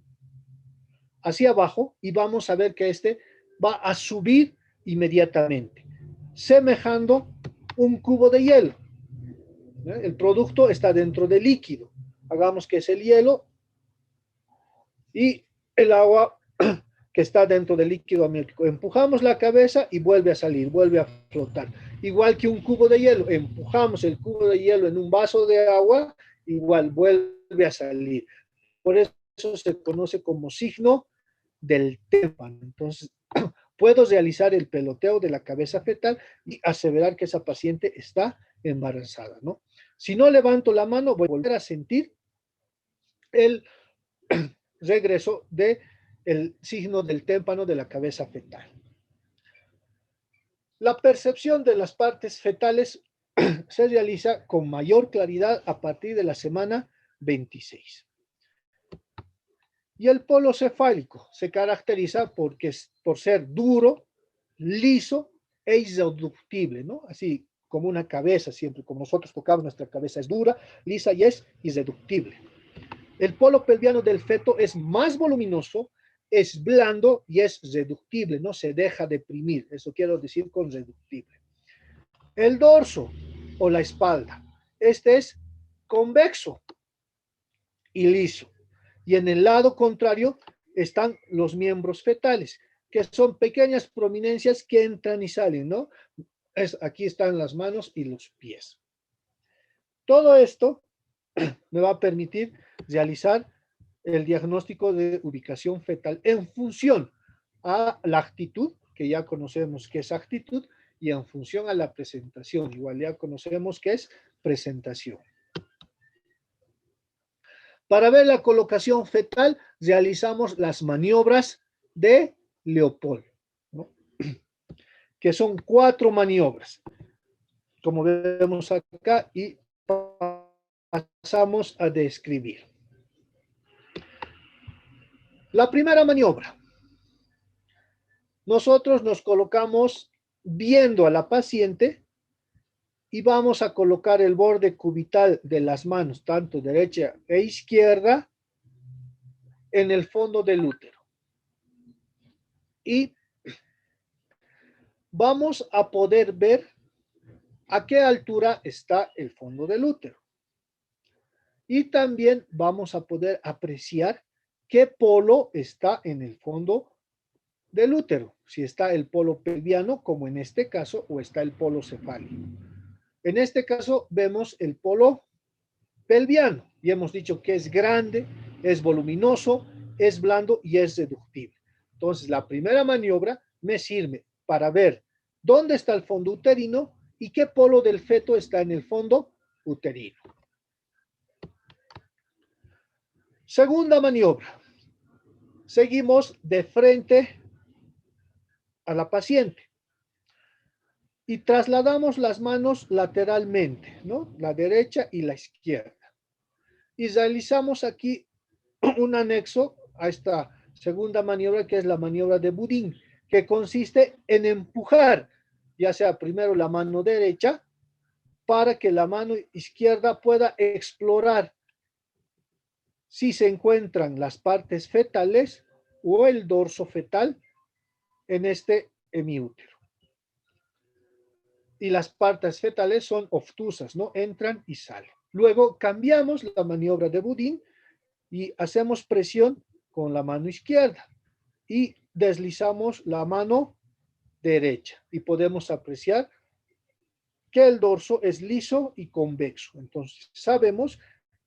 S1: hacia abajo y vamos a ver que este va a subir inmediatamente, semejando un cubo de hielo. El producto está dentro del líquido. Hagamos que es el hielo y el agua que está dentro del líquido amniótico. Empujamos la cabeza y vuelve a salir, vuelve a flotar. Igual que un cubo de hielo, empujamos el cubo de hielo en un vaso de agua, igual vuelve a salir. Por eso se conoce como signo del témpano. Entonces, puedo realizar el peloteo de la cabeza fetal y aseverar que esa paciente está embarazada, ¿no? Si no levanto la mano, voy a volver a sentir el regreso de el signo del témpano de la cabeza fetal. La percepción de las partes fetales se realiza con mayor claridad a partir de la semana 26. Y el polo cefálico se caracteriza por ser duro, liso e irreductible, ¿no? Así como una cabeza siempre, como nosotros tocamos, nuestra cabeza es dura, lisa y es irreductible. El polo pelviano del feto es más voluminoso, es blando y es reductible, no se deja deprimir. Eso quiero decir con reductible. El dorso o la espalda, este es convexo y liso. Y en el lado contrario están los miembros fetales, que son pequeñas prominencias que entran y salen, ¿no? Aquí están las manos y los pies. Todo esto me va a permitir realizar el diagnóstico de ubicación fetal en función a la actitud, que ya conocemos que es actitud, y en función a la presentación, igual ya conocemos que es presentación. Para ver la colocación fetal, realizamos las maniobras de Leopold, ¿no? Que son 4 maniobras, como vemos acá, y pasamos a describir. La primera maniobra. Nosotros nos colocamos viendo a la paciente y vamos a colocar el borde cubital de las manos, tanto derecha e izquierda, en el fondo del útero. Y vamos a poder ver a qué altura está el fondo del útero. Y también vamos a poder apreciar qué polo está en el fondo del útero, si está el polo pelviano, como en este caso, o está el polo cefálico. En este caso vemos el polo pelviano y hemos dicho que es grande, es voluminoso, es blando y es reductible. Entonces, la primera maniobra me sirve para ver dónde está el fondo uterino y qué polo del feto está en el fondo uterino. Segunda maniobra. Seguimos de frente a la paciente y trasladamos las manos lateralmente, ¿no? La derecha y la izquierda. Y realizamos aquí un anexo a esta segunda maniobra, que es la maniobra de budín, que consiste en empujar, ya sea primero la mano derecha, para que la mano izquierda pueda explorar si se encuentran las partes fetales o el dorso fetal en este hemiútero. Y las partes fetales son obtusas, ¿no? Entran y salen. Luego cambiamos la maniobra de budín y hacemos presión con la mano izquierda y deslizamos la mano derecha y podemos apreciar que el dorso es liso y convexo. Entonces sabemos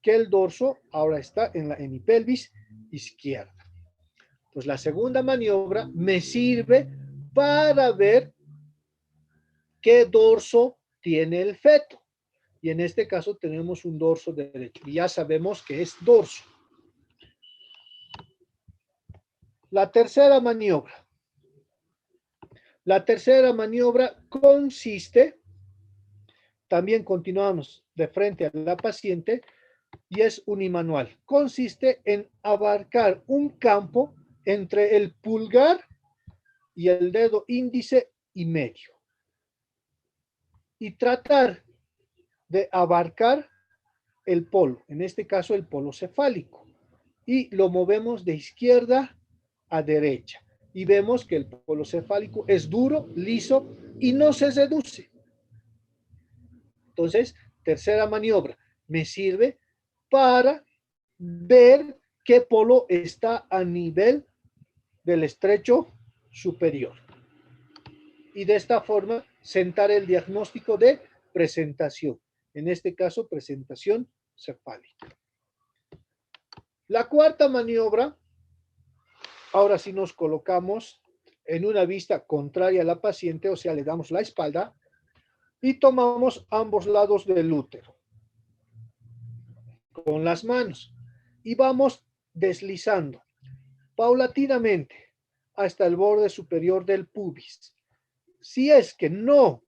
S1: que el dorso ahora está en la hemipelvis izquierda. Pues la segunda maniobra me sirve para ver qué dorso tiene el feto. Y en este caso tenemos un dorso derecho. Y ya sabemos que es dorso. La tercera maniobra. La tercera maniobra consiste, también continuamos de frente a la paciente, y es unimanual. Consiste en abarcar un campo entre el pulgar y el dedo índice y medio. Y tratar de abarcar el polo, en este caso el polo cefálico. Y lo movemos de izquierda a derecha. Y vemos que el polo cefálico es duro, liso y no se reduce. Entonces, tercera maniobra, me sirve para ver qué polo está a nivel del estrecho superior. Y de esta forma, sentar el diagnóstico de presentación. En este caso, presentación cefálica. La cuarta maniobra, ahora sí nos colocamos en una vista contraria a la paciente, o sea, le damos la espalda y tomamos ambos lados del útero con las manos y vamos deslizando paulatinamente hasta el borde superior del pubis. Si es que no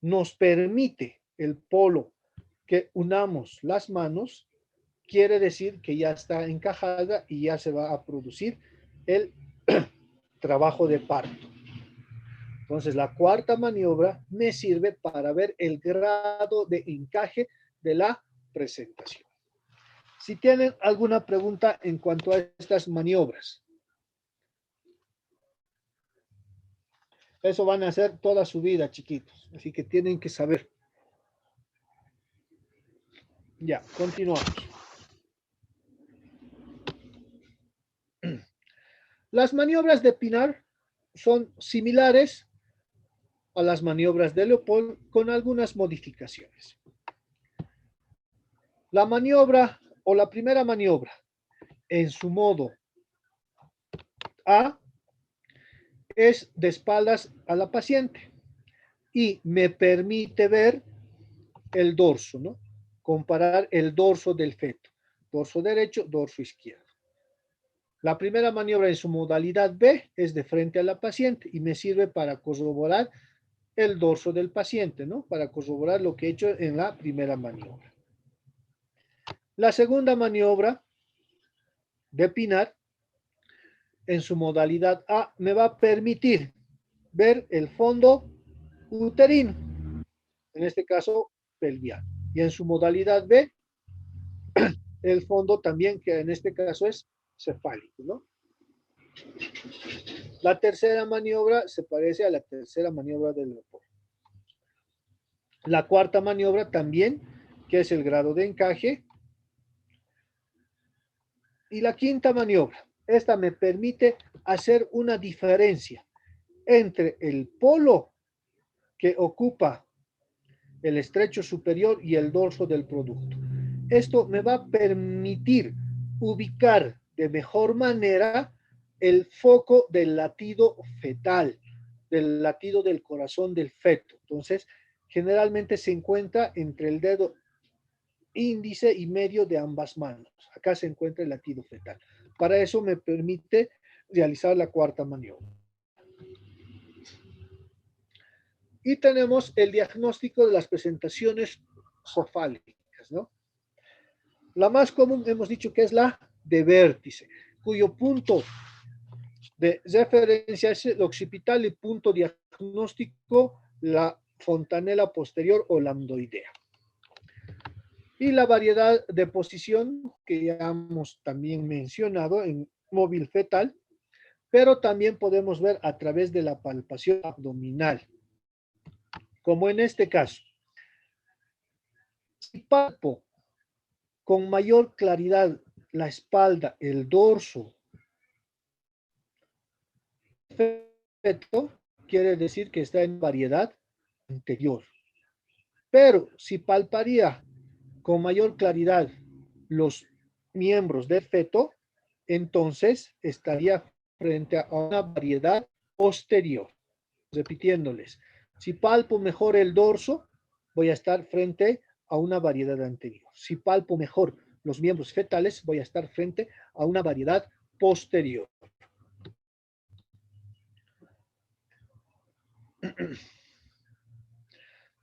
S1: nos permite el polo que unamos las manos, quiere decir que ya está encajada y ya se va a producir el trabajo de parto. Entonces, la cuarta maniobra me sirve para ver el grado de encaje de la presentación. Si tienen alguna pregunta en cuanto a estas maniobras. Eso van a hacer toda su vida, chiquitos. Así que tienen que saber. Ya, continuamos. Las maniobras de Pinar son similares a las maniobras de Leopold con algunas modificaciones. La maniobra o la primera maniobra en su modo A es de espaldas a la paciente y me permite ver el dorso, ¿no? Comparar el dorso del feto, dorso derecho, dorso izquierdo. La primera maniobra en su modalidad B es de frente a la paciente y me sirve para corroborar el dorso del paciente, ¿no? Para corroborar lo que he hecho en la primera maniobra. La segunda maniobra de Pinar en su modalidad A me va a permitir ver el fondo uterino, en este caso pelviano. Y en su modalidad B, el fondo también, que en este caso es cefálico, ¿no? La tercera maniobra se parece a la tercera maniobra del Leopold. La cuarta maniobra también, que es el grado de encaje. Y la quinta maniobra, esta me permite hacer una diferencia entre el polo que ocupa el estrecho superior y el dorso del producto. Esto me va a permitir ubicar de mejor manera el foco del latido fetal, del latido del corazón del feto. Entonces, generalmente se encuentra entre el dedo índice y medio de ambas manos. Acá se encuentra el latido fetal. Para eso me permite realizar la cuarta maniobra. Y tenemos el diagnóstico de las presentaciones cefálicas, ¿no? La más común hemos dicho que es la de vértice, cuyo punto de referencia es el occipital y punto diagnóstico la fontanela posterior o lambdoidea. Y la variedad de posición que ya hemos también mencionado en móvil fetal, pero también podemos ver a través de la palpación abdominal, como en este caso. Si palpo con mayor claridad la espalda, el dorso, feto, quiere decir que está en variedad anterior. Pero si palparía con mayor claridad los miembros del feto, entonces estaría frente a una variedad posterior. Repitiéndoles, si palpo mejor el dorso, voy a estar frente a una variedad anterior. Si palpo mejor los miembros fetales, voy a estar frente a una variedad posterior.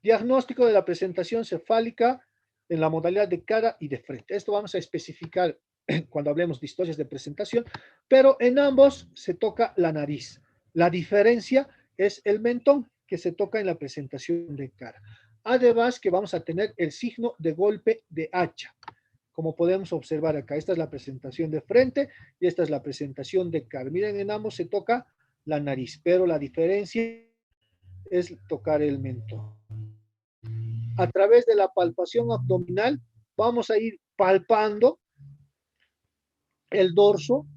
S1: Diagnóstico de la presentación cefálica en la modalidad de cara y de frente. Esto vamos a especificar cuando hablemos de historias de presentación, pero en ambos se toca la nariz. La diferencia es el mentón que se toca en la presentación de cara. Además que vamos a tener el signo de golpe de hacha. Como podemos observar acá, esta es la presentación de frente y esta es la presentación de cara. Miren, en ambos se toca la nariz, pero la diferencia es tocar el mentón. A través de la palpación abdominal vamos a ir palpando el dorso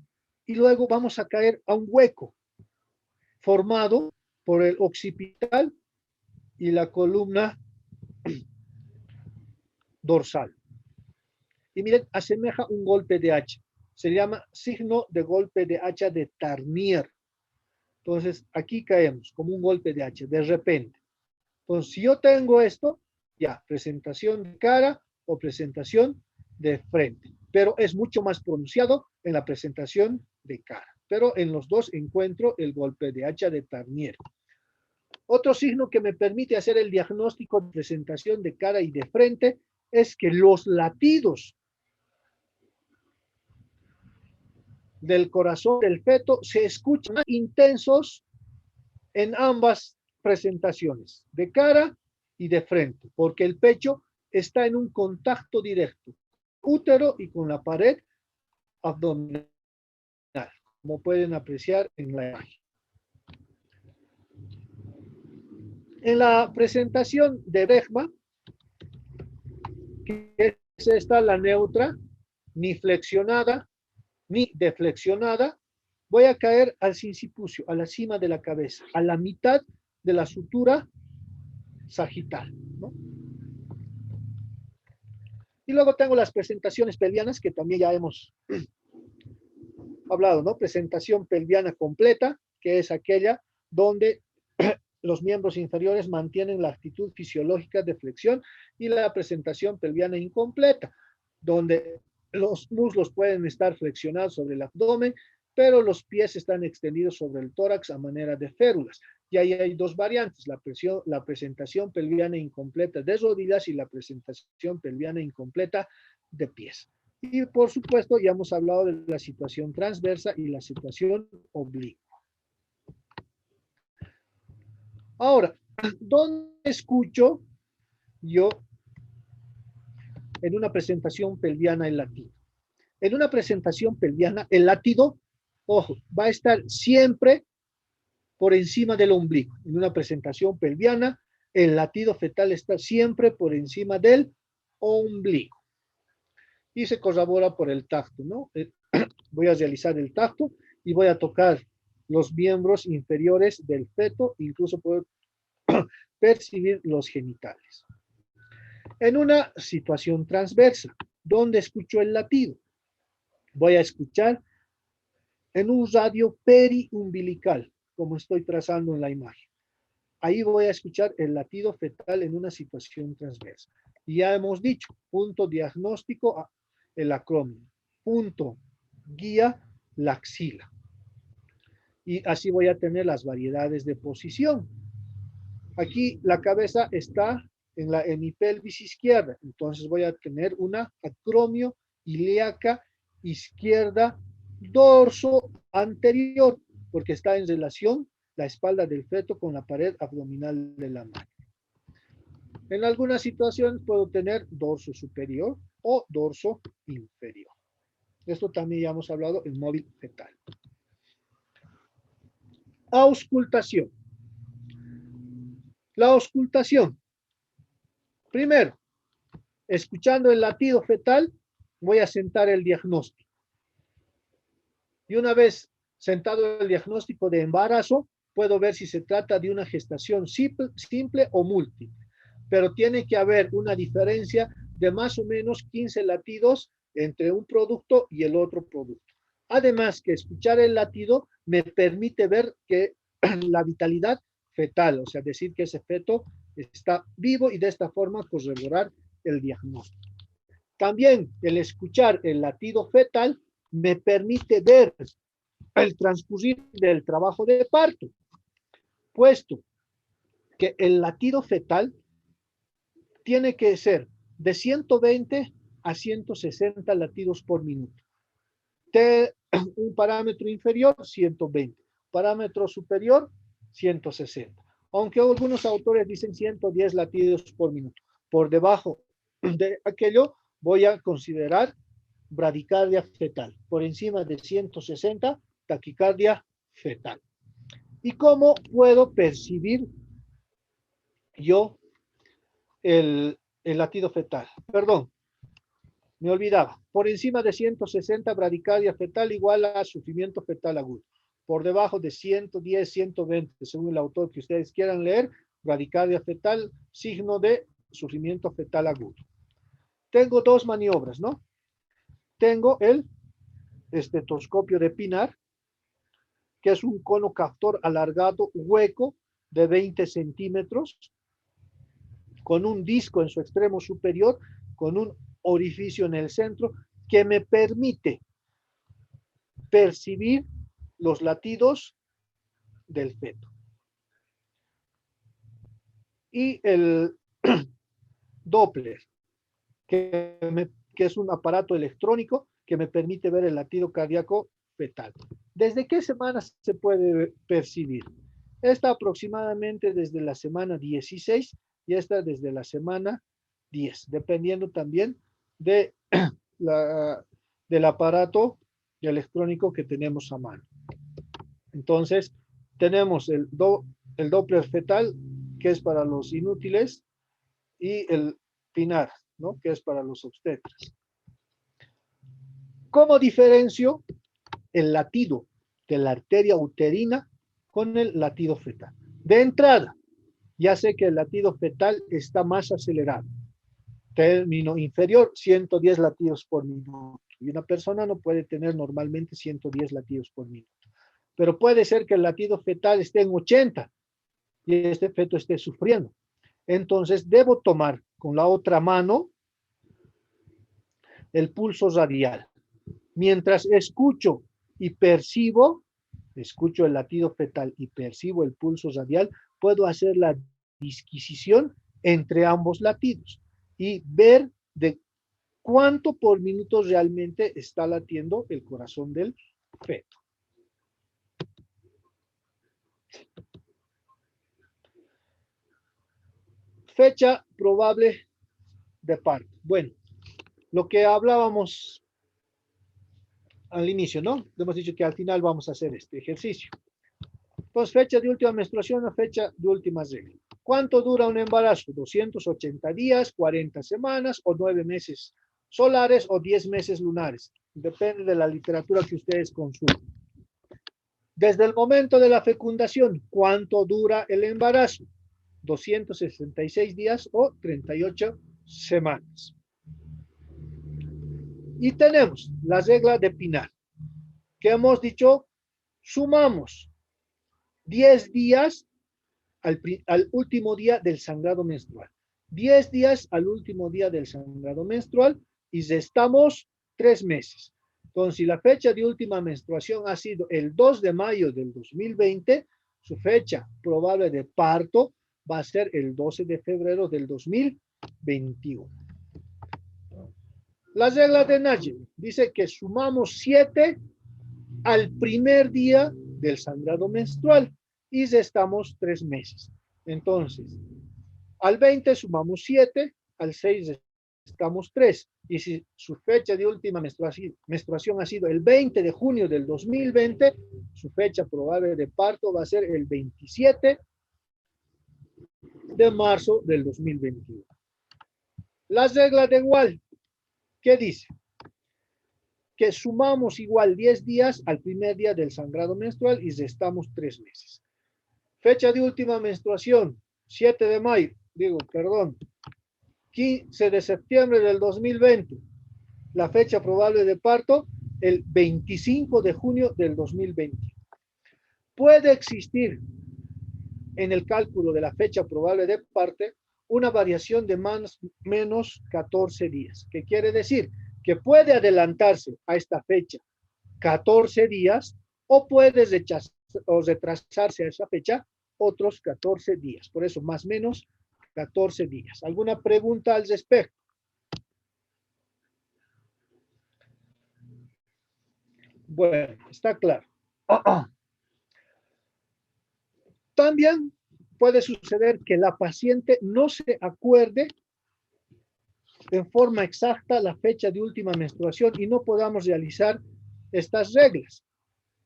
S1: y luego vamos a caer a un hueco formado por el occipital y la columna dorsal. Y miren, asemeja un golpe de hacha. Se llama signo de golpe de hacha de Tarnier. Entonces, aquí caemos como un golpe de hacha, de repente. Entonces, si yo tengo esto, ya, presentación de cara o presentación de frente. Pero es mucho más pronunciado en la presentación de cara. Pero en los dos encuentro el golpe de hacha de Tarnier. Otro signo que me permite hacer el diagnóstico de presentación de cara y de frente es que los latidos del corazón del feto se escuchan más intensos en ambas presentaciones, de cara y de frente, porque el pecho está en un contacto directo, útero y con la pared abdominal, como pueden apreciar en la imagen. En la presentación de Bregman, que es esta la neutra, ni flexionada ni deflexionada, voy a caer al sincipucio, a la cima de la cabeza, a la mitad de la sutura sagital, ¿no? Y luego tengo las presentaciones pelvianas, que también ya hemos hablado, ¿no? Presentación pelviana completa, que es aquella donde los miembros inferiores mantienen la actitud fisiológica de flexión, y la presentación pelviana incompleta, donde los muslos pueden estar flexionados sobre el abdomen, pero los pies están extendidos sobre el tórax a manera de férulas. Y ahí hay dos variantes, la presentación pelviana incompleta de rodillas y la presentación pelviana incompleta de pies. Y por supuesto, ya hemos hablado de la situación transversa y la situación oblicua. Ahora, ¿dónde escucho yo en una presentación pelviana el latido? En una presentación pelviana, el latido, ojo, va a estar siempre por encima del ombligo. En una presentación pelviana, el latido fetal está siempre por encima del ombligo. Y se corrobora por el tacto, ¿no? Voy a realizar el tacto y voy a tocar los miembros inferiores del feto, incluso puedo percibir los genitales. En una situación transversa, ¿dónde escucho el latido? Voy a escuchar en un radio periumbilical, como estoy trazando en la imagen. Ahí voy a escuchar el latido fetal en una situación transversa. Y ya hemos dicho, punto diagnóstico, el acrónimo. Punto guía, la axila. Y así voy a tener las variedades de posición. Aquí la cabeza está en mi pelvis izquierda, entonces voy a tener una acromio ilíaca izquierda dorso anterior, porque está en relación la espalda del feto con la pared abdominal de la madre. En algunas situaciones puedo tener dorso superior o dorso inferior. Esto también ya hemos hablado en móvil fetal. Auscultación. La auscultación. Primero, escuchando el latido fetal, voy a sentar el diagnóstico. Y una vez sentado el diagnóstico de embarazo, puedo ver si se trata de una gestación simple o múltiple. Pero tiene que haber una diferencia de más o menos 15 latidos entre un producto y el otro producto. Además que escuchar el latido me permite ver que la vitalidad fetal, o sea, decir que ese feto está vivo y de esta forma corroborar el diagnóstico. También el escuchar el latido fetal me permite ver el transcurrir del trabajo de parto, puesto que el latido fetal tiene que ser de 120 a 160 latidos por minuto. Un parámetro inferior, 120. Parámetro superior, 160. Aunque algunos autores dicen 110 latidos por minuto. Por debajo de aquello voy a considerar bradicardia fetal. Por encima de 160, taquicardia fetal. ¿Y cómo puedo percibir yo el latido fetal? Perdón, me olvidaba. Por encima de 160, bradicardia fetal igual a sufrimiento fetal agudo. Por debajo de 110, 120, según el autor que ustedes quieran leer, bradicardia fetal, signo de sufrimiento fetal agudo. Tengo dos maniobras, ¿no? Tengo el estetoscopio de Pinar, que es un cono captor alargado hueco de 20 centímetros, con un disco en su extremo superior, con un orificio en el centro, que me permite percibir los latidos del feto. Y el Doppler, que es un aparato electrónico que me permite ver el latido cardíaco fetal. ¿Desde qué semana se puede percibir? Esta aproximadamente desde la semana 16 y esta desde la semana 10, dependiendo también de del aparato electrónico que tenemos a mano. Entonces, tenemos el Doppler fetal, que es para los inútiles, y el Pinar, ¿no? Que es para los obstetras. ¿Cómo diferencio el latido de la arteria uterina con el latido fetal? De entrada, ya sé que el latido fetal está más acelerado. Término inferior, 110 latidos por minuto. Y una persona no puede tener normalmente 110 latidos por minuto. Pero puede ser que el latido fetal esté en 80 y este feto esté sufriendo. Entonces, debo tomar con la otra mano el pulso radial. Mientras escucho y percibo, escucho el latido fetal y percibo el pulso radial, puedo hacer la disquisición entre ambos latidos y ver de cuánto por minuto realmente está latiendo el corazón del feto. Fecha probable de parto. Bueno, lo que hablábamos al inicio, ¿no? Hemos dicho que al final vamos a hacer este ejercicio. Entonces, fecha de última menstruación o fecha de última regla. ¿Cuánto dura un embarazo? 280 días, 40 semanas o 9 meses solares o 10 meses lunares. Depende de la literatura que ustedes consulten. Desde el momento de la fecundación, ¿cuánto dura el embarazo? 266 días o 38 semanas. Y tenemos la regla de Pinar, que hemos dicho, sumamos 10 días al último día del sangrado menstrual. 10 días al último día del sangrado menstrual y restamos 3 meses. Entonces, si la fecha de última menstruación ha sido el 2 de mayo del 2020, su fecha probable de parto va a ser el 12 de febrero del 2021. La regla de Nagel dice que sumamos 7 al primer día del sangrado menstrual y restamos 3 meses. Entonces, al 20 sumamos 7, al 6 restamos 3. Y si su fecha de última menstruación ha sido el 20 de junio del 2020, su fecha probable de parto va a ser el 27 de marzo del 2021. La regla de igual, ¿qué dice? Que sumamos igual 10 días al primer día del sangrado menstrual y restamos 3 meses. Fecha de última menstruación, 7 de mayo, 15 de septiembre del 2020. La fecha probable de parto, el 25 de junio del 2020. Puede existir en el cálculo de la fecha probable de parto una variación de más o menos 14 días. ¿Qué quiere decir? Que puede adelantarse a esta fecha 14 días o puede retrasarse a esa fecha otros 14 días. Por eso, más o menos 14 días. ¿Alguna pregunta al respecto? Bueno, está claro. También puede suceder que la paciente no se acuerde en forma exacta la fecha de última menstruación y no podamos realizar estas reglas,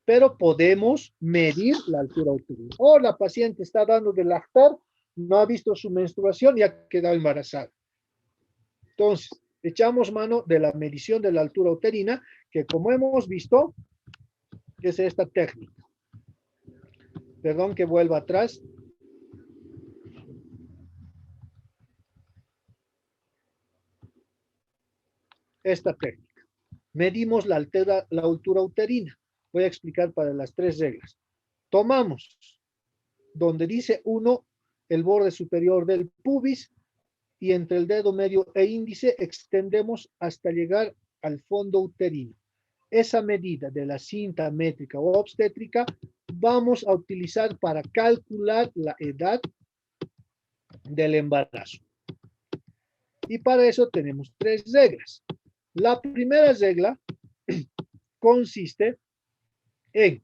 S1: pero podemos medir la altura uterina. O la paciente está dando de lactar, no ha visto su menstruación y ha quedado embarazada. Entonces, echamos mano de la medición de la altura uterina, que como hemos visto, es esta técnica. Perdón que vuelva atrás. Esta técnica. Medimos la altura uterina. Voy a explicar para las 3 reglas. Tomamos, donde dice 1, el borde superior del pubis, y entre el dedo medio e índice extendemos hasta llegar al fondo uterino. Esa medida de la cinta métrica o obstétrica vamos a utilizar para calcular la edad del embarazo. Y para eso tenemos 3 reglas. La primera regla consiste en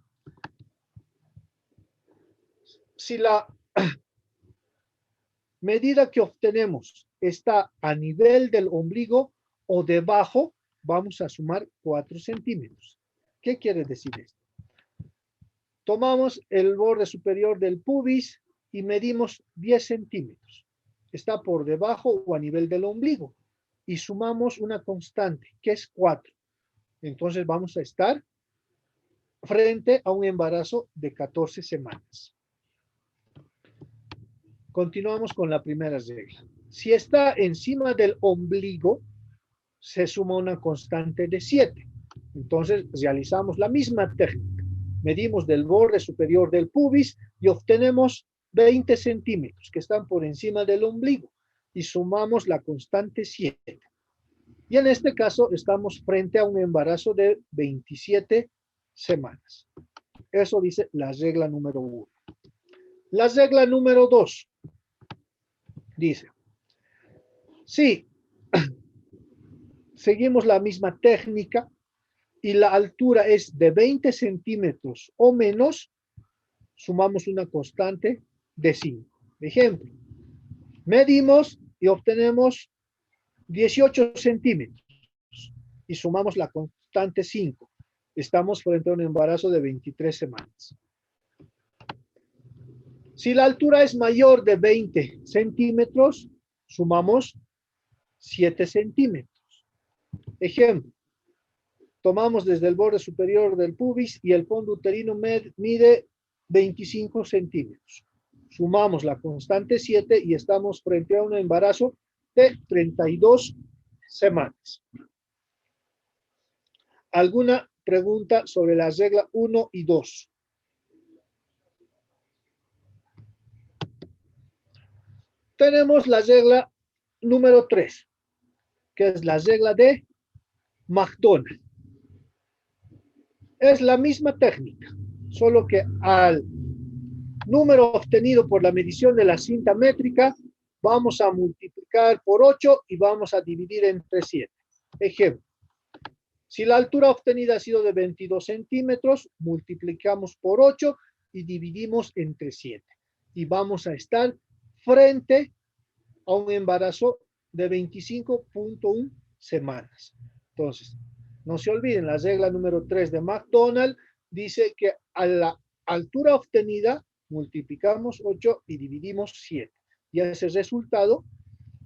S1: si la medida que obtenemos está a nivel del ombligo o debajo, vamos a sumar 4 centímetros. ¿Qué quiere decir esto? Tomamos el borde superior del pubis y medimos 10 centímetros. Está por debajo o a nivel del ombligo. Y sumamos una constante, que es 4. Entonces vamos a estar frente a un embarazo de 14 semanas. Continuamos con la primera regla. Si está encima del ombligo, se suma una constante de 7. Entonces realizamos la misma técnica. Medimos del borde superior del pubis y obtenemos 20 centímetros que están por encima del ombligo y sumamos la constante 7. Y en este caso estamos frente a un embarazo de 27 semanas. Eso dice la regla número 1. La regla número 2 dice, si seguimos la misma técnica y la altura es de 20 centímetros o menos, sumamos una constante de 5. Ejemplo, medimos y obtenemos 18 centímetros y sumamos la constante 5. Estamos frente a un embarazo de 23 semanas. Si la altura es mayor de 20 centímetros, sumamos 7 centímetros. Ejemplo, tomamos desde el borde superior del pubis y el fondo uterino mide 25 centímetros. Sumamos la constante 7 y estamos frente a un embarazo de 32 semanas. ¿Alguna pregunta sobre la regla 1 y 2? Tenemos la regla número 3, que es la regla de McDonald. Es la misma técnica, solo que al número obtenido por la medición de la cinta métrica, vamos a multiplicar por 8 y vamos a dividir entre 7. Ejemplo, si la altura obtenida ha sido de 22 centímetros, multiplicamos por 8 y dividimos entre 7. Y vamos a estar frente a un embarazo de 25.1 semanas. Entonces, no se olviden, la regla número 3 de McDonald dice que a la altura obtenida multiplicamos 8 y dividimos 7. Y ese resultado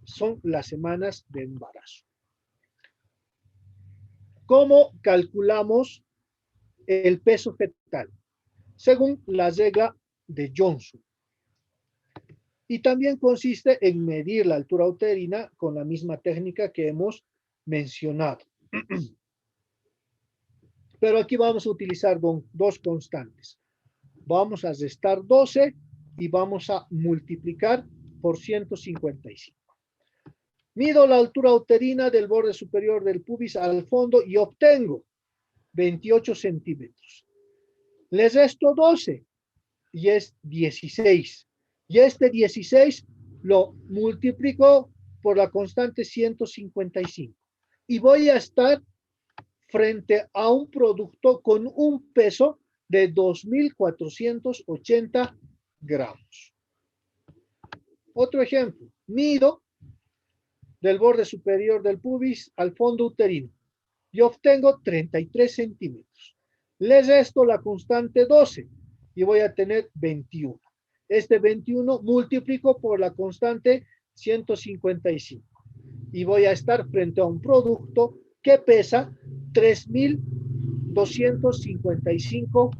S1: son las semanas de embarazo. ¿Cómo calculamos el peso fetal? Según la regla de Johnson. Y también consiste en medir la altura uterina con la misma técnica que hemos mencionado. Pero aquí vamos a utilizar dos constantes. Vamos a restar 12 y vamos a multiplicar por 155. Mido la altura uterina del borde superior del pubis al fondo y obtengo 28 centímetros. Le resto 12 y es 16. Y este 16 lo multiplico por la constante 155. Y voy a estar frente a un producto con un peso de 2.480 gramos. Otro ejemplo, mido del borde superior del pubis al fondo uterino y obtengo 33 centímetros. Le resto la constante 12 y voy a tener 21. Este 21 multiplico por la constante 155 y voy a estar frente a un producto que pesa 3.255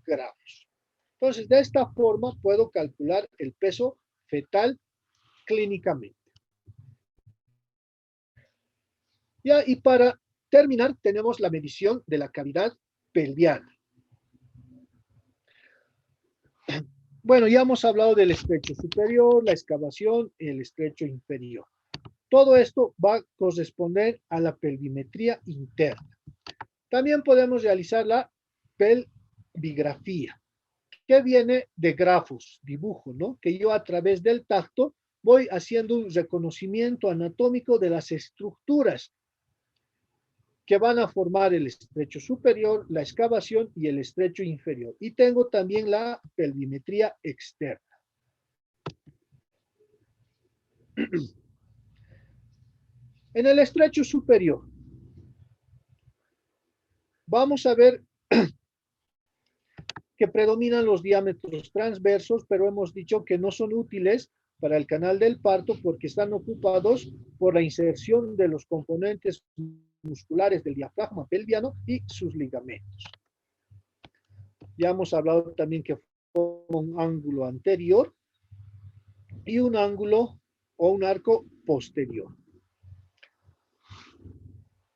S1: gramos. Entonces, de esta forma puedo calcular el peso fetal clínicamente. Ya, y para terminar, tenemos la medición de la cavidad pelviana. Bueno, ya hemos hablado del estrecho superior, la excavación y el estrecho inferior. Todo esto va a corresponder a la pelvimetría interna. También podemos realizar la pelvigrafía, que viene de grafos, dibujo, ¿no? Que yo a través del tacto voy haciendo un reconocimiento anatómico de las estructuras que van a formar el estrecho superior, la excavación y el estrecho inferior. Y tengo también la pelvimetría externa. En el estrecho superior, vamos a ver que predominan los diámetros transversos, pero hemos dicho que no son útiles para el canal del parto porque están ocupados por la inserción de los componentes musculares del diafragma pelviano y sus ligamentos. Ya hemos hablado también que forma un ángulo anterior y un ángulo o un arco posterior.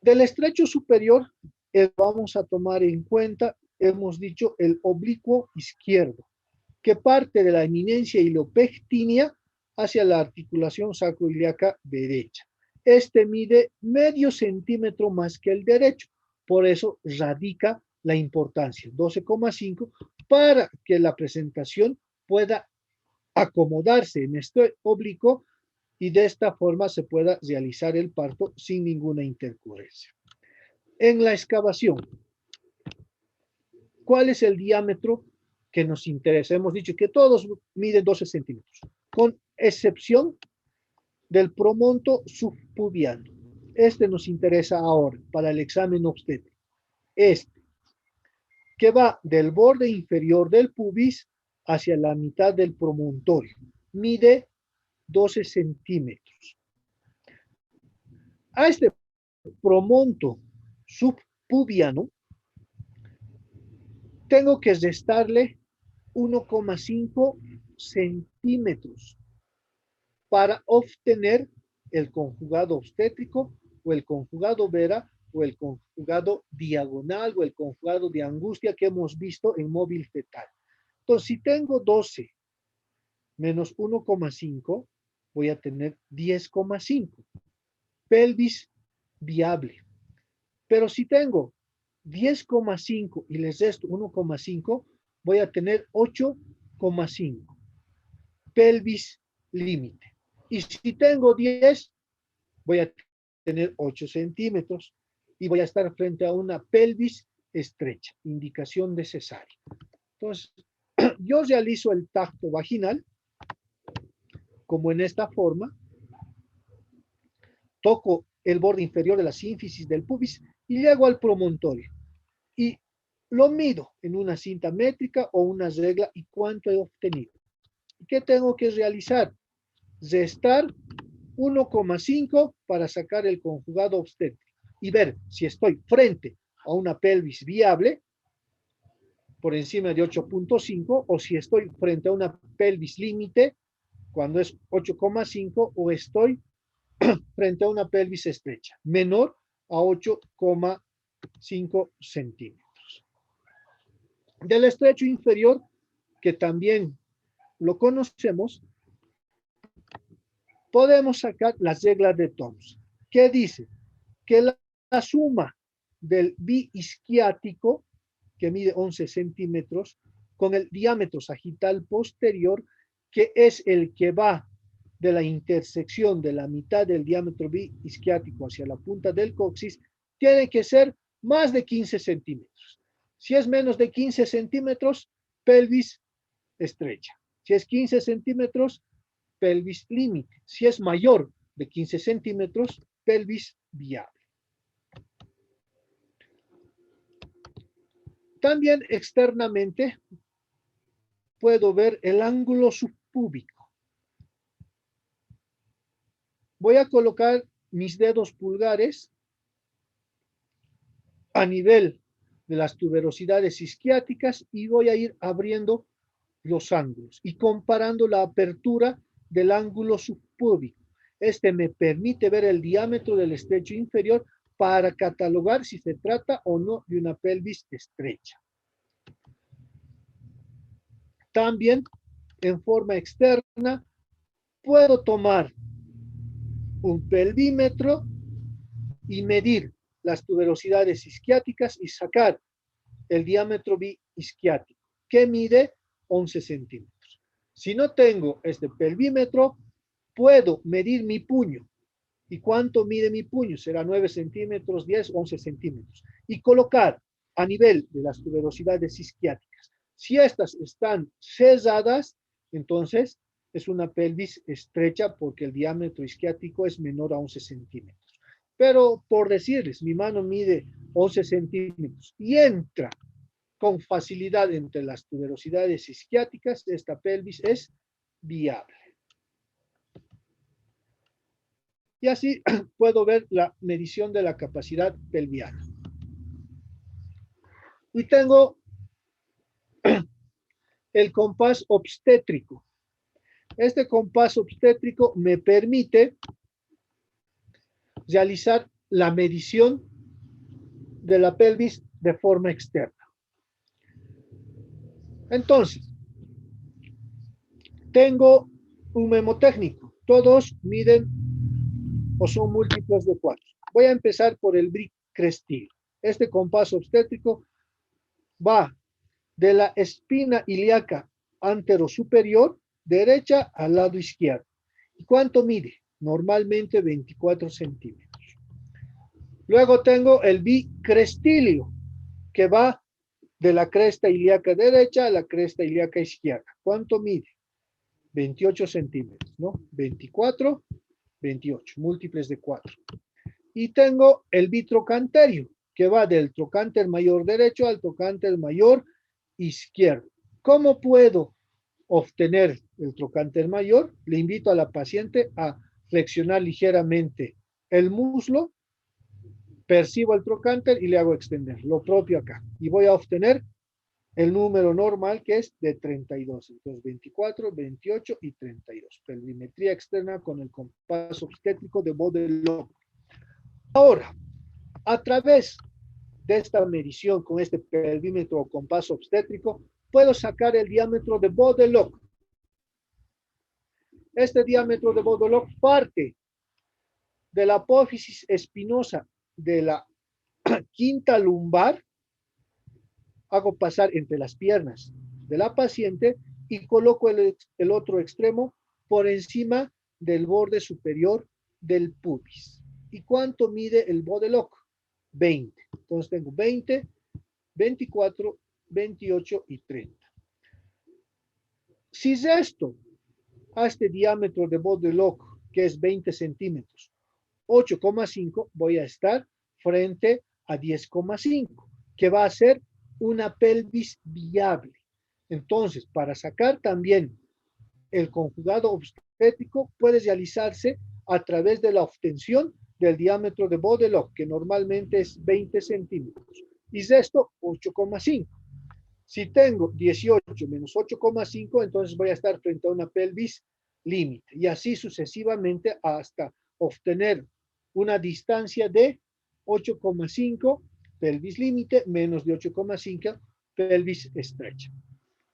S1: Del estrecho superior vamos a tomar en cuenta, hemos dicho, el oblicuo izquierdo, que parte de la eminencia ilopectínea hacia la articulación sacroiliaca derecha. Este mide medio centímetro más que el derecho, por eso radica la importancia, 12,5, para que la presentación pueda acomodarse en este oblicuo y de esta forma se pueda realizar el parto sin ninguna intercurrencia. En la excavación, ¿cuál es el diámetro que nos interesa? Hemos dicho que todos miden 12 centímetros, con excepción del promonto subpubiano. Este nos interesa ahora para el examen obstétrico. Este, que va del borde inferior del pubis hacia la mitad del promontorio. Mide 12 centímetros. A este promonto subpubiano tengo que restarle 1,5 centímetros para obtener el conjugado obstétrico o el conjugado vera o el conjugado diagonal o el conjugado de angustia que hemos visto en móvil fetal. Entonces, si tengo 12 menos 1,5, voy a tener 10,5. Pelvis viable. Pero si tengo 10,5 y les resto 1,5, voy a tener 8,5. Pelvis límite. Y si tengo 10, voy a tener 8 centímetros y voy a estar frente a una pelvis estrecha, indicación de cesárea. Entonces, yo realizo el tacto vaginal, como en esta forma, toco el borde inferior de la sínfisis del pubis y llego al promontorio. Y lo mido en una cinta métrica o una regla y cuánto he obtenido. ¿Qué tengo que realizar? Restar 1,5 para sacar el conjugado obstétrico y ver si estoy frente a una pelvis viable por encima de 8,5 o si estoy frente a una pelvis límite cuando es 8,5 o estoy frente a una pelvis estrecha menor a 8,5 centímetros. Del estrecho inferior, que también lo conocemos, podemos sacar las reglas de Thompson, que dice que la suma del biisquiático, que mide 11 centímetros, con el diámetro sagital posterior, que es el que va de la intersección de la mitad del diámetro biisquiático hacia la punta del coxis, tiene que ser más de 15 centímetros. Si es menos de 15 centímetros, pelvis estrecha. Si es 15 centímetros, pelvis límite. Si es mayor de 15 centímetros, pelvis viable. También externamente puedo ver el ángulo subpúbico. Voy a colocar mis dedos pulgares a nivel de las tuberosidades isquiáticas y voy a ir abriendo los ángulos y comparando la apertura del ángulo subpúbico. Este me permite ver el diámetro del estrecho inferior para catalogar si se trata o no de una pelvis estrecha. También, en forma externa, puedo tomar un pelvímetro y medir las tuberosidades isquiáticas y sacar el diámetro biisquiático, que mide 11 centímetros. Si no tengo este pelvímetro, puedo medir mi puño. ¿Y cuánto mide mi puño? Será 9 centímetros, 10, 11 centímetros. Y colocar a nivel de las tuberosidades isquiáticas. Si estas están cerradas, entonces es una pelvis estrecha porque el diámetro isquiático es menor a 11 centímetros. Pero por decirles, mi mano mide 11 centímetros y entra con facilidad entre las tuberosidades isquiáticas, esta pelvis es viable. Y así puedo ver la medición de la capacidad pelviana. Y tengo el compás obstétrico. Este compás obstétrico me permite realizar la medición de la pelvis de forma externa. Entonces, tengo un memotécnico. Todos miden o son múltiplos de 4. Voy a empezar por el bicrestil. Este compás obstétrico va de la espina ilíaca anterosuperior derecha al lado izquierdo. ¿Y cuánto mide? Normalmente 24 centímetros. Luego tengo el bicrestilio, que va de la cresta ilíaca derecha a la cresta ilíaca izquierda. ¿Cuánto mide? 28 centímetros, ¿no? 24, 28, múltiples de 4. Y tengo el bitrocánterio, que va del trocánter mayor derecho al trocánter mayor izquierdo. ¿Cómo puedo obtener el trocánter mayor? Le invito a la paciente a flexionar ligeramente el muslo, percibo el trocánter y le hago extender. Lo propio acá. Y voy a obtener el número normal, que es de 32. Entonces, 24, 28 y 32. Pelvimetría externa con el compás obstétrico de Baudelaire. Ahora, a través de esta medición con este pelvímetro o compás obstétrico, puedo sacar el diámetro de Baudelaire. Este diámetro de Baudelaire parte de la apófisis espinosa de la quinta lumbar hago pasar entre las piernas de la paciente y coloco el otro extremo por encima del borde superior del pubis. ¿Y cuánto mide el body lock? 20. Entonces tengo 20, 24, 28 y 30. Si resto a este diámetro de body lock, que es 20 centímetros, 8,5, voy a estar frente a 10,5, que va a ser una pelvis viable. Entonces, para sacar también el conjugado obstétrico, puede realizarse a través de la obtención del diámetro de body lock, que normalmente es 20 centímetros, y resto 8,5. Si tengo 18 menos 8,5, entonces voy a estar frente a una pelvis límite, y así sucesivamente hasta obtener una distancia de 8,5 pelvis límite menos de 8,5 pelvis estrecha.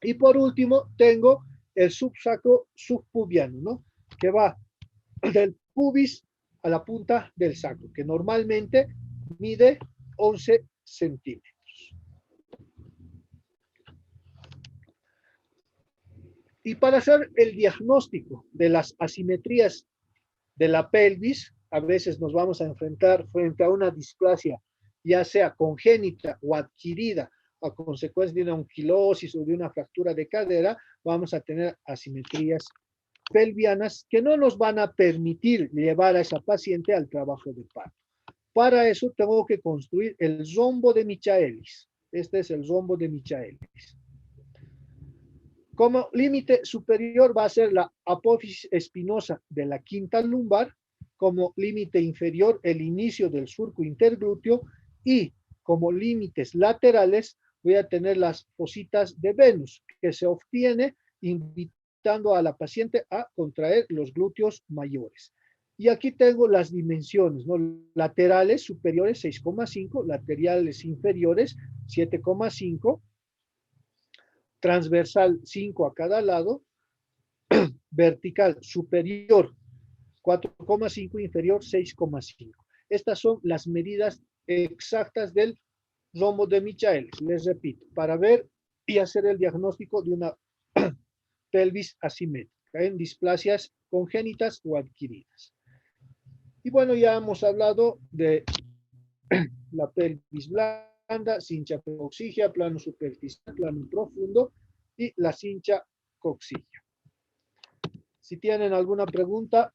S1: Y por último, tengo el subsacro subpubiano, ¿no? Que va del pubis a la punta del sacro, que normalmente mide 11 centímetros. Y para hacer el diagnóstico de las asimetrías de la pelvis, a veces nos vamos a enfrentar frente a una displasia, ya sea congénita o adquirida, a consecuencia de una anquilosis o de una fractura de cadera, vamos a tener asimetrías pelvianas que no nos van a permitir llevar a esa paciente al trabajo de parto. Para eso tengo que construir el rombo de Michaelis. Este es el rombo de Michaelis. Como límite superior va a ser la apófisis espinosa de la quinta lumbar, como límite inferior el inicio del surco interglúteo y como límites laterales voy a tener las fositas de Venus, que se obtiene invitando a la paciente a contraer los glúteos mayores. Y aquí tengo las dimensiones, ¿no? Laterales superiores 6,5, laterales inferiores 7,5, transversal 5 a cada lado, vertical superior 4,5, inferior 6,5. Estas son las medidas exactas del rombo de Michaelis. Les repito, para ver y hacer el diagnóstico de una pelvis asimétrica en displasias congénitas o adquiridas. Y bueno, ya hemos hablado de la pelvis blanda, cincha coxígea, plano superficial, plano profundo y la cincha coxígea. Si tienen alguna pregunta,